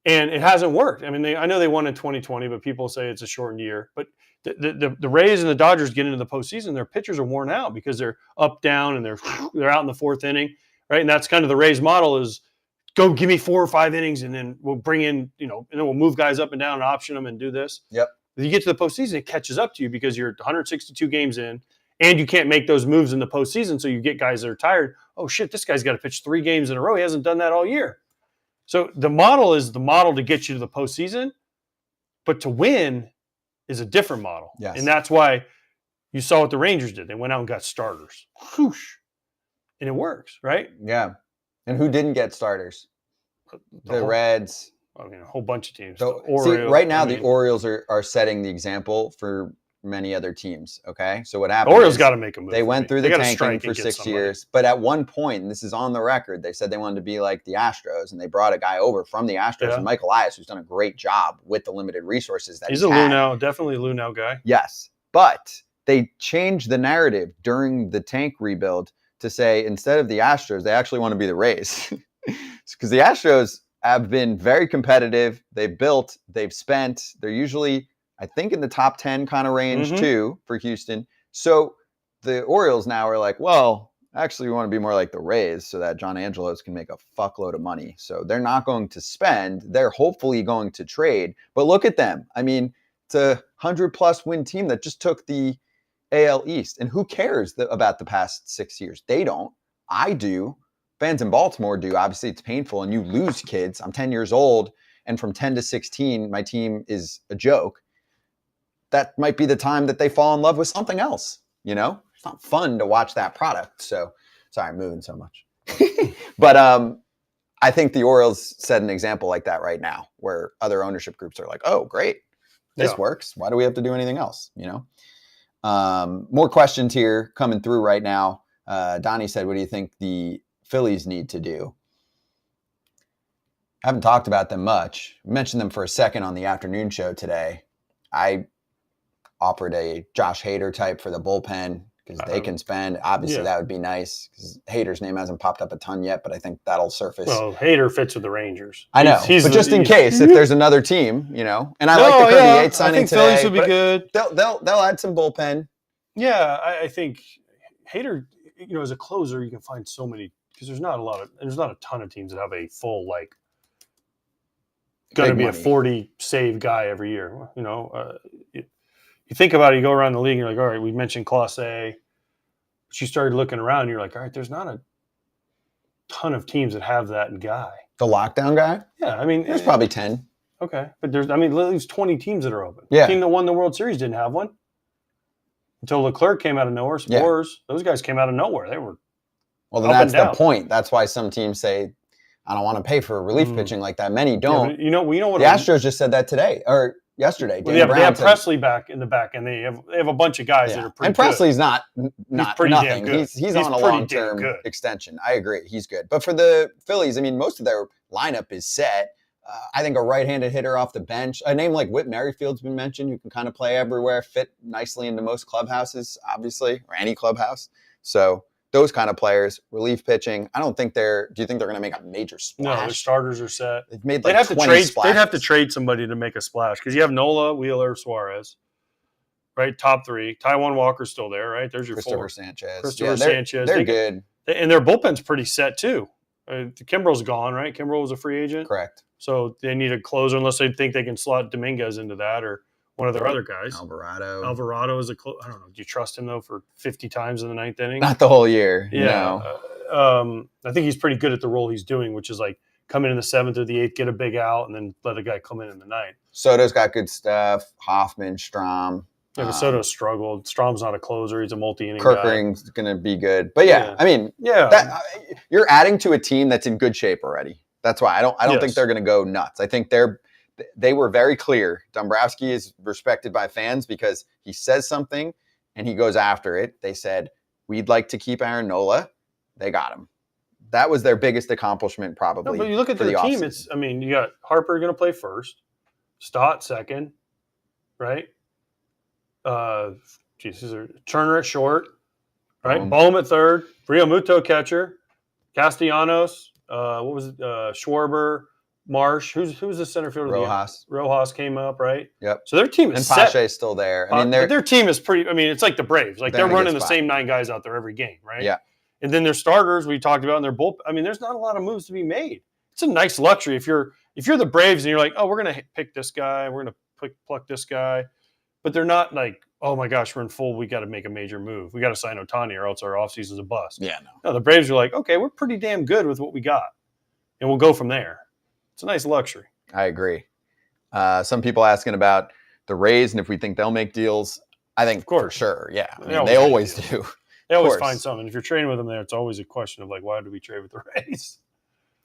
And it hasn't worked. I mean, I know they won in 2020, but people say it's a shortened year. But the Rays and the Dodgers get into the postseason, their pitchers are worn out because they're up, down, and they're out in the fourth inning, right? And that's kind of the Rays model is go give me 4 or 5 innings, and then we'll bring in, and then we'll move guys up and down and option them and do this. Yep. If you get to the postseason, it catches up to you because you're 162 games in, and you can't make those moves in the postseason, so you get guys that are tired. Oh, shit, this guy's got to pitch 3 games in a row. He hasn't done that all year. So the model is the model to get you to the postseason, but to win is a different model. Yes. And that's why you saw what the Rangers did. They went out and got starters. Whoosh. And it works, right? Yeah. And who didn't get starters? The whole- Reds. I mean, a whole bunch of teams. So, The see, Orioles, right now, I the mean, Orioles are setting the example for many other teams. Okay. So what the happened? Orioles is got to make a move. they for went me. through They the gotta tanking strike for and get 6 somebody. years. But at one point, and this is on the record, they said they wanted to be like the Astros, and they brought a guy over from the Astros, Yeah. and Mike Elias, who's done a great job with the limited resources that He's he's a had. Lunau, definitely a Lunau guy. Yes. But they changed the narrative during the tank rebuild to say instead of the Astros, they actually want to be the Rays. Because the Astros have been very competitive. They've built, they've spent. They're usually, I think, in the top 10 kind of range Mhm. too for Houston. So the Orioles now are like, well, actually, we want to be more like the Rays so that John Angelos can make a fuckload of money. So they're not going to spend. They're hopefully going to trade. But look at them. I mean, it's a 100+ win team that just took the AL East. And who cares about the past 6 years? They don't. I do. Fans in Baltimore do. Obviously, it's painful, and you lose kids. I'm 10 years old, and from 10 to 16, my team is a joke. That might be the time that they fall in love with something else. It's not fun to watch that product. So, sorry, I'm moving so much. But I think the Orioles set an example like that right now, where other ownership groups are like, "Oh, great, this Yeah. works. Why do we have to do anything else?" More questions here coming through right now. Donnie said, "What do you think the Phillies need to do?" I haven't talked about them much. I mentioned them for a second on the afternoon show today. I offered a Josh Hader type for the bullpen because they can spend. Obviously, Yeah. that would be nice because Hader's name hasn't popped up a ton yet, but I think that'll surface. Well, Hader fits with the Rangers. I know, He's but just in case, if there's another team, and I like the Kirby Yates signing I think today. Phillies would be but good. They'll add some bullpen. Yeah, I think Hader, as a closer, you can find so many because there's not a ton of teams that have a full going to Big be money. a 40 save guy every year. You think about it, you go around the league, and you're like, all right, we mentioned Clase, but you started looking around, and you're like, all right, there's not a ton of teams that have that guy. The lockdown guy? Yeah, I mean, There's probably 10. okay, but there's 20 teams that are open. Yeah. The team that won the World Series didn't have one until Leclerc came out of nowhere. Yeah. Spurs, those guys came out of nowhere. They were Well, then Up and that's the down. point. That's why some teams say, I don't want to pay for relief pitching like that. Many Yeah, don't. but you know what? The Astros just said that today or yesterday. Well, Danny they Brown have said- Presley back in the back, and they have a bunch of guys that Yeah. are pretty And Presley's not pretty damn nothing. good. He's He's on a pretty damn long-term good. extension. I agree. He's good. But for the Phillies, I mean, most of their lineup is set. I think a right-handed hitter off the bench, a name like Whit Merrifield's been mentioned, who can kind of play everywhere, fit nicely into most clubhouses, obviously, or any clubhouse. So those kind of players, relief pitching. I don't think do you think they're going to make a major No, their splash? starters are set. They've made They'd like have to 20 trade. splashes. They'd have to trade somebody to make a splash because you have Nola, Wheeler, Suarez, right? Top three. Taijuan Walker's still there, right? There's your Christopher four. Sanchez. Christopher they're- Sanchez. They're They- good. And their bullpen's pretty set too. Kimbrel's gone, right? Kimbrel was a free agent, Correct. so they need a closer unless they think they can slot Dominguez into that or one of their other guys. Alvarado. Alvarado is I don't know. Do you trust him though for 50 times in the ninth inning? Not the whole year. Yeah. No. I think he's pretty good at the role he's doing, which is like come in the 7th or the 8th, get a big out, and then let a guy come in the 9th. Soto's got good stuff. Hoffman, Strom. Yeah, but Soto struggled. Strom's not a closer. He's a multi-inning guy. Kirkering's going to be good. But yeah, Yeah. I mean, Yeah. you're adding to a team that's in good shape already. That's why I don't Yes. think they're going to go nuts. I think they were very clear. Dombrowski is respected by fans because he says something and he goes after it. They said, we'd like to keep Aaron Nola. They got him. that was their biggest accomplishment No, probably. but you look at for their the team. offseason. You got Harper going to play first, Stott second, right? Turner at short, right? Bohm at third, Realmuto catcher, Castellanos. What was it? Schwarber, Marsh. Who's the center fielder? Rojas came up, right? Yep. So their team is And set. Pache's still there. But their team is pretty. It's like the Braves. Like They're in they're a running good the spot. same 9 guys out there every game, right? Yeah. And then their starters we talked about, and their bullpen. There's not a lot of moves to be made. It's a nice luxury if you're the Braves and you're like, oh, we're gonna pick this guy, we're gonna pluck this guy, but they're not like, oh my gosh, we're in full. We got to make a major move. We got to sign Ohtani, or else our offseason's a bust. Yeah, No, the Braves are like, okay, we're pretty damn good with what we got, and we'll go from there. It's a nice luxury. I agree. Some people asking about the Rays and if we think they'll make deals. I think for sure. Yeah, they always do. They always find something. If you're trading with them there, it's always a question of like, why do we trade with the Rays?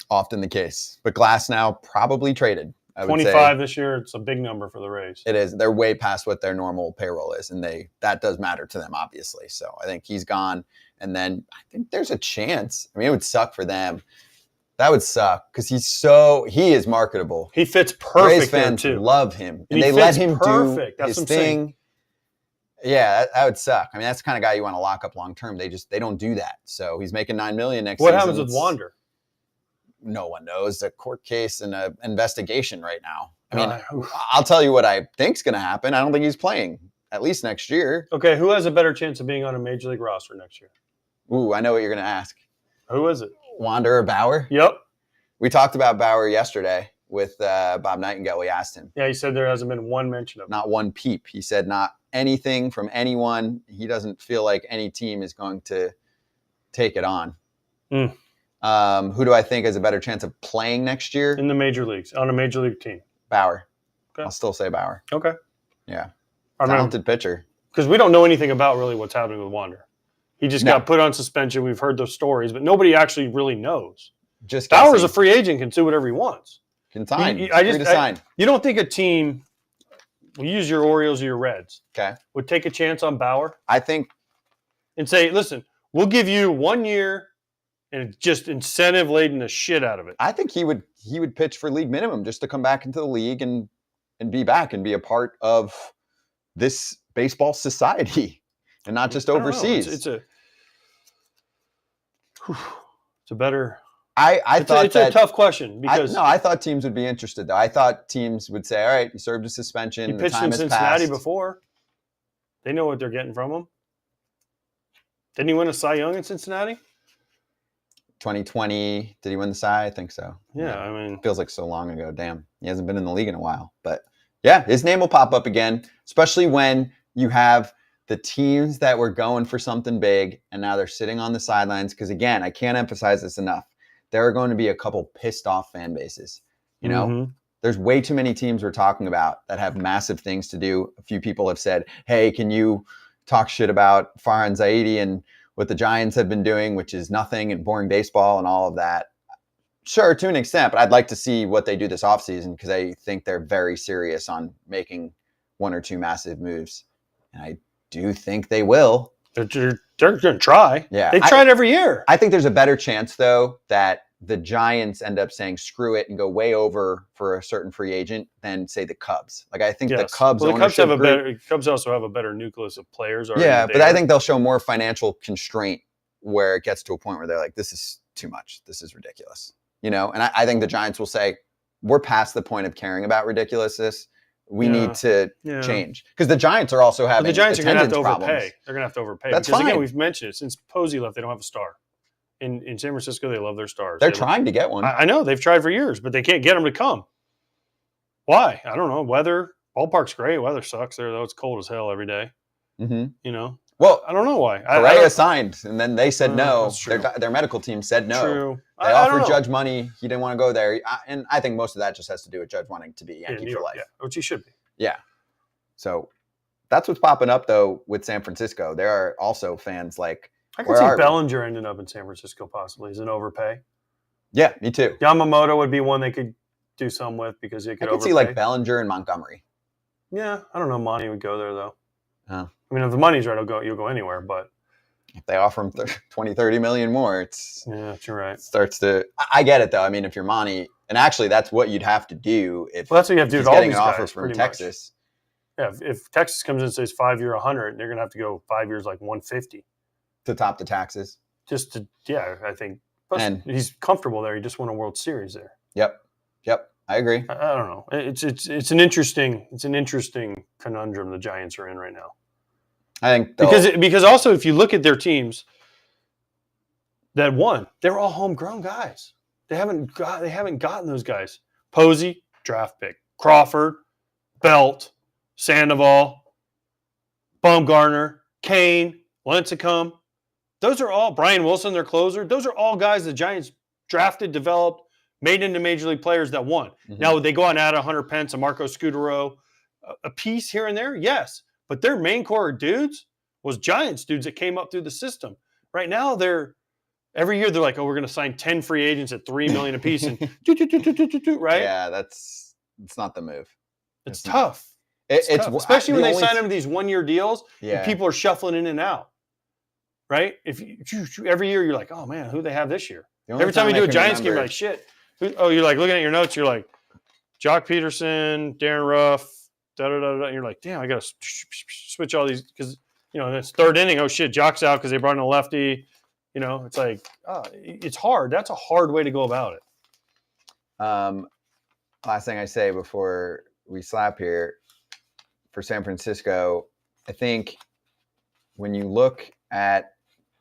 Often the case. But Glass now probably traded. 25 this year, it's a big number for the Rays. It is. They're way past what their normal payroll is, and that does matter to them, obviously. So I think he's gone. And then I think there's a chance. It would suck for them. That would suck because he is marketable. He fits perfect. Rays fans there too. love him. And he they let him perfect. do That's his thing. Saying. Yeah, that would suck. That's the kind of guy you want to lock up long term. They don't do that. So he's making $9 million next season. What happens with Wander? No one knows. A court case and an investigation right now. I'll tell you what I think's going to happen. I don't think he's playing at least next year. Okay, who has a better chance of being on a major league roster next year? Ooh, I know what you're going to ask. Who is it? Wander or Bauer? Yep. We talked about Bauer yesterday with Bob Nightingale. We asked him. Yeah, he said there hasn't been one mention of it. Not one peep. He said not anything from anyone. He doesn't feel like any team is going to take it on. Who do I think has a better chance of playing next year? In the major leagues, on a major league team. Bauer. Okay. I'll still say Bauer. Okay. Yeah. Talented pitcher. Because we don't know anything about really what's happening with Wander. He just got put on suspension. We've heard those stories, but nobody actually really knows. Just Bauer's a free agent, can do whatever he wants. Can sign. Sign. You don't think a team, we'll use your Orioles or your Reds, okay, would take a chance on Bauer? I think. And say, listen, we'll give you 1 year and just incentive laden the shit out of it. I think he would pitch for league minimum just to come back into the league and be back and be a part of this baseball society and not just overseas. It's a better. I thought it's a tough question because I thought teams would be interested though. I thought teams would say, all right, you served a suspension. He pitched in Cincinnati before. They know what they're getting from him. Didn't he win a Cy Young in Cincinnati? 2020. Did he win the Cy? I think so. Yeah, feels like so long ago. Damn, he hasn't been in the league in a while. But yeah, his name will pop up again, especially when you have the teams that were going for something big and now they're sitting on the sidelines. Because again, I can't emphasize this enough. There are going to be a couple pissed off fan bases. There's way too many teams we're talking about that have massive things to do. A few people have said, hey, can you talk shit about Farhan Zaidi and what the Giants have been doing, which is nothing and boring baseball and all of that. Sure, to an extent, but I'd like to see what they do this offseason because I think they're very serious on making 1 or 2 massive moves. And I do think they will. They're going to try. Yeah, They tried every year. I think there's a better chance, though, that the Giants end up saying screw it and go way over for a certain free agent than, say, the Cubs. Like, I think the Cubs ownership Cubs also have a better nucleus of players. Yeah, but I think they'll show more financial constraint where it gets to a point where they're like, this is too much. This is ridiculous. And I think the Giants will say, we're past the point of caring about ridiculousness. We need to change. Because the Giants are also having the Giants are going to have to overpay. Problems. They're going to have to overpay. That's because, fine. Again, we've mentioned it. Since Posey left, they don't have a star. In San Francisco, they love their stars. They're trying to get one. I know. They've tried for years, but they can't get them to come. Why? I don't know. Weather. Ballpark's great. Weather sucks there, though. It's cold as hell every day. Mm-hmm. Well, I don't know why. Correa signed, and then they said no. That's Their medical team said no. True. They offered Judge money. He didn't want to go there. And I think most of that just has to do with Judge wanting to be Yankee for life. Yeah, which he should be. Yeah. So that's what's popping up, though, with San Francisco. There are also fans like, I could see Bellinger ending up in San Francisco possibly as an overpay. Yeah, me too. Yamamoto would be one they could do some with because they could overpay. I could see like Bellinger and Montgomery. Yeah, I don't know. Monty would go there, though. Oh. If the money's right, you'll go anywhere. But If they offer him 20, 30 million more, Yeah, you're right. starts to. I get it though. I mean, if you're Monty, and actually that's what you'd have to do if. Well, that's what you have to do he's with all getting these an offer guys, from pretty much. Texas Yeah, if Texas comes in and says 5 year 100, they're gonna have to go 5 years like 150. to top the taxes. Just to I think. Plus, And- he's comfortable there. He just won a World Series there. Yep. I agree. I don't know. It's an interesting conundrum the Giants are in right now. I think Because also if you look at their teams that won, they're all homegrown guys. They haven't gotten those guys. Posey, draft pick. Crawford, Belt, Sandoval, Bumgarner, Kane, Lincecum. Those are all Brian Wilson, their closer. Those are all guys the Giants drafted, developed, made into major league players that won. Mhm. Now would they go out and add a Hunter Pence, a Marco Scudero, a piece here and there? Yes. But their main core of dudes was Giants dudes that came up through the system. Right now, every year they're like, oh, we're going to sign 10 free agents at $3 million apiece, and right? Yeah, it's not the move. It's not. tough. It's tough. Especially when the they only- sign them to these 1 year deals, Yeah. and people are shuffling in and out. Right? If every year you're like, oh man, who do they have this year? The only Every time you I do a can Giants game, you're remember- like, shit. You're like looking at your notes. You're like, Jock Peterson, Darren Ruff, da da da da. And you're like, damn, I got to switch all these because it's third inning. Oh shit, Jock's out because they brought in a lefty. It's like, it's hard. That's a hard way to go about it. Last thing I say before we slap here for San Francisco, I think when you look at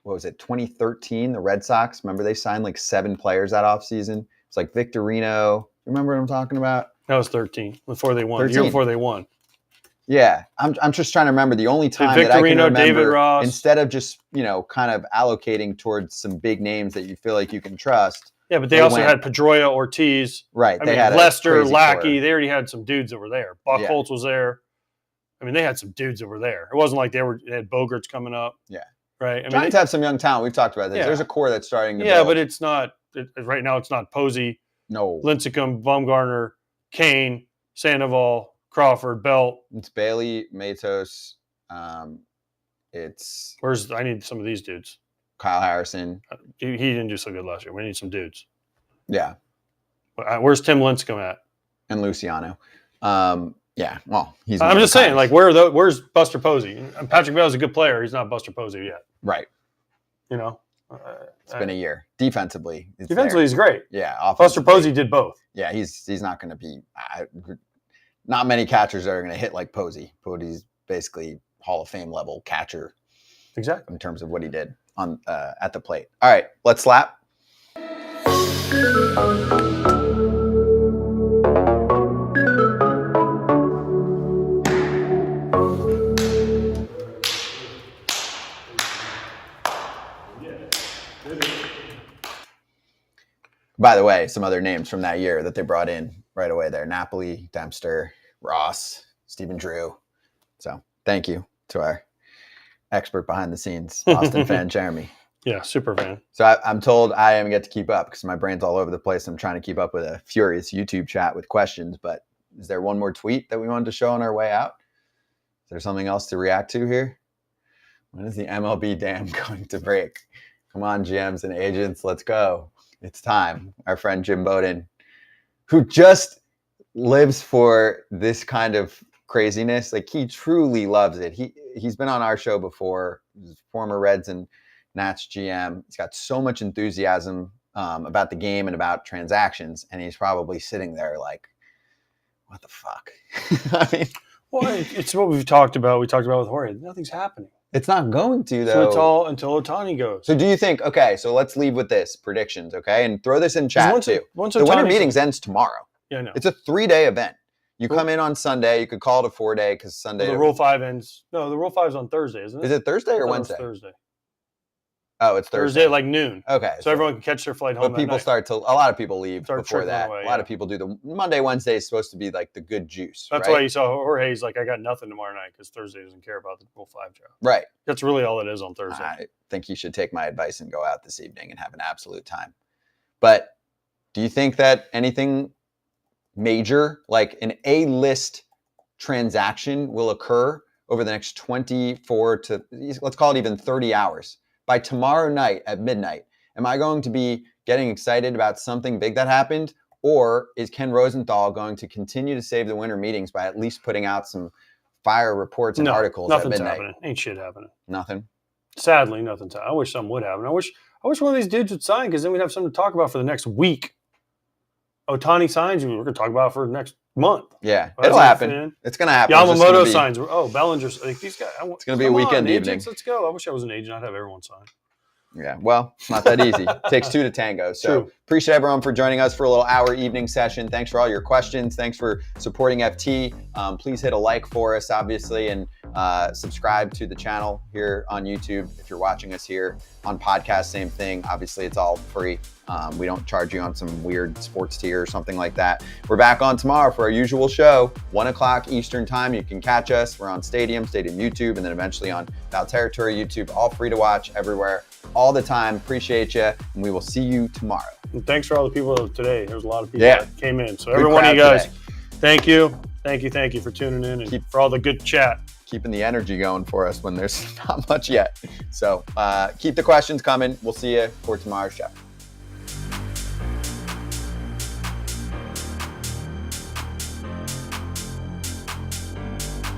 what was it, 2013, the Red Sox, remember they signed like 7 players that offseason? It's like Victorino. Remember what I'm talking about? That was 13 before they won. 13. The year before they won. Yeah, I'm just trying to remember the only time that I can Victorino, remember, David Ross. instead of just kind of allocating towards some big names that you feel like you can trust. Yeah, but they They also went- had Pedroia, Ortiz. Right, I they mean, had a Lester, crazy Lackey. core. They already had some dudes that were there. Buck Yeah. Holtz was there. I mean, they had some dudes that were there. It wasn't like they had Bogarts coming up. Yeah. Right. I mean, Giants have some young talent. We've talked about this. Yeah. There's a core that's starting to yeah, build. but it's not right now. It's not Posey, No, Lincecum, Bumgarner, Kane, Sandoval, Crawford, Belt. it's Bailey, Matos. It's I need some of these dudes. Kyle Harrison. He didn't do so good last year. We need some dudes. Yeah, Where's Tim Lincecum at? and Luciano. Yeah, well, he's. I'm one of just a saying, kind. like, where's Buster Posey? And Patrick Bell's a good player. He's not Buster Posey yet. right. It's It's been a year. Defensively, it's defensively, there. he's great. Yeah, Buster offensively, Posey did both. Yeah, he's not going to be. Not many catchers are going to hit like Posey. Posey's basically Hall of Fame level catcher Exactly. in terms of what he did on at the plate. All right, let's slap. By the way, some other names from that year that they brought in right away there: Napoli, Dempster, Ross, Stephen Drew. So thank you to our expert behind the scenes, Boston fan Jeremy. Yeah, super fan. So I'm told I am get to keep up because my brain's all over the place. I'm trying to keep up with a furious YouTube chat with questions. But is there one more tweet that we wanted to show on our way out? Is there something else to react to here? When is the MLB dam going to break? Come on, GMs and agents, let's go. It's time. Our friend Jim Bowden, who just lives for this kind of craziness, like he truly loves it. He's been on our show before. He's a former Reds and Nats GM. He's got so much enthusiasm about the game and about transactions, and he's probably sitting there like, what the fuck? I mean, Well, it's what we've talked about. We talked about with Jorge. Nothing's happening. it's not going to, though. So until Ohtani goes. So do you think, okay, so let's leave with this, predictions, okay? And throw this in chat, once too. Once The winter Ohtani- meetings ends tomorrow. Yeah, no. It's a 3-day event. You Cool. come in on Sunday. You could call it a 4-day because Sunday. The Rule 5 ends. No, the Rule 5 is on Thursday, isn't it? Is it Thursday I or thought it was Wednesday? Thursday. Oh, it's Thursday. Thursday at like noon. Okay. So everyone can catch their flight home. But people that night. a lot of people leave Start before trickling that. away, A lot yeah. of people do the Monday, Wednesday is supposed to be like the good juice. That's right? why you saw Jorge's like, I got nothing tomorrow night because Thursday doesn't care about the Rule 5 job. Right. That's really all it is on Thursday. I think you should take my advice and go out this evening and have an absolute time. But do you think that anything major, like an A-list transaction, will occur over the next 24 to, let's call it even 30 hours by tomorrow night at midnight, am I going to be getting excited about something big that happened? Or is Ken Rosenthal going to continue to save the winter meetings by at least putting out some fire reports and articles at nothing's midnight? happening. Ain't shit happening. Nothing. Sadly, nothing's happening. I wish something would happen. I wish one of these dudes would sign, because then we'd have something to talk about for the next week. Ohtani signs, we're going to talk about for the next month. Yeah, Well, it'll that's happen. it, It's going to happen. It's just Yamamoto gonna be- signs. Oh, Bellinger's. Like, these guys. It's going to be a weekend evening. Agents, let's go. I wish I was an agent. I'd have everyone sign. Yeah, well, it's not that easy. It takes two to tango. So True. appreciate everyone for joining us for a little hour evening session. Thanks for all your questions. Thanks for supporting FT. Please hit a like for us, obviously, and subscribe to the channel here on YouTube if you're watching us here. On podcast, same thing. Obviously, it's all free. We don't charge you on some weird sports tier or something like that. We're back on tomorrow for our usual show, 1 o'clock Eastern time. You can catch us. We're on Stadium YouTube, and then eventually on Foul Territory YouTube. All free to watch everywhere, all the time. Appreciate you, and we will see you tomorrow. And thanks for all the people today. There was a lot of people Yeah. that came in. So Good every one of you crowd guys, today. thank you. Thank you for tuning in and for all the good chat. Keeping the energy going for us when there's not much yet. So keep the questions coming. We'll see you for tomorrow's show.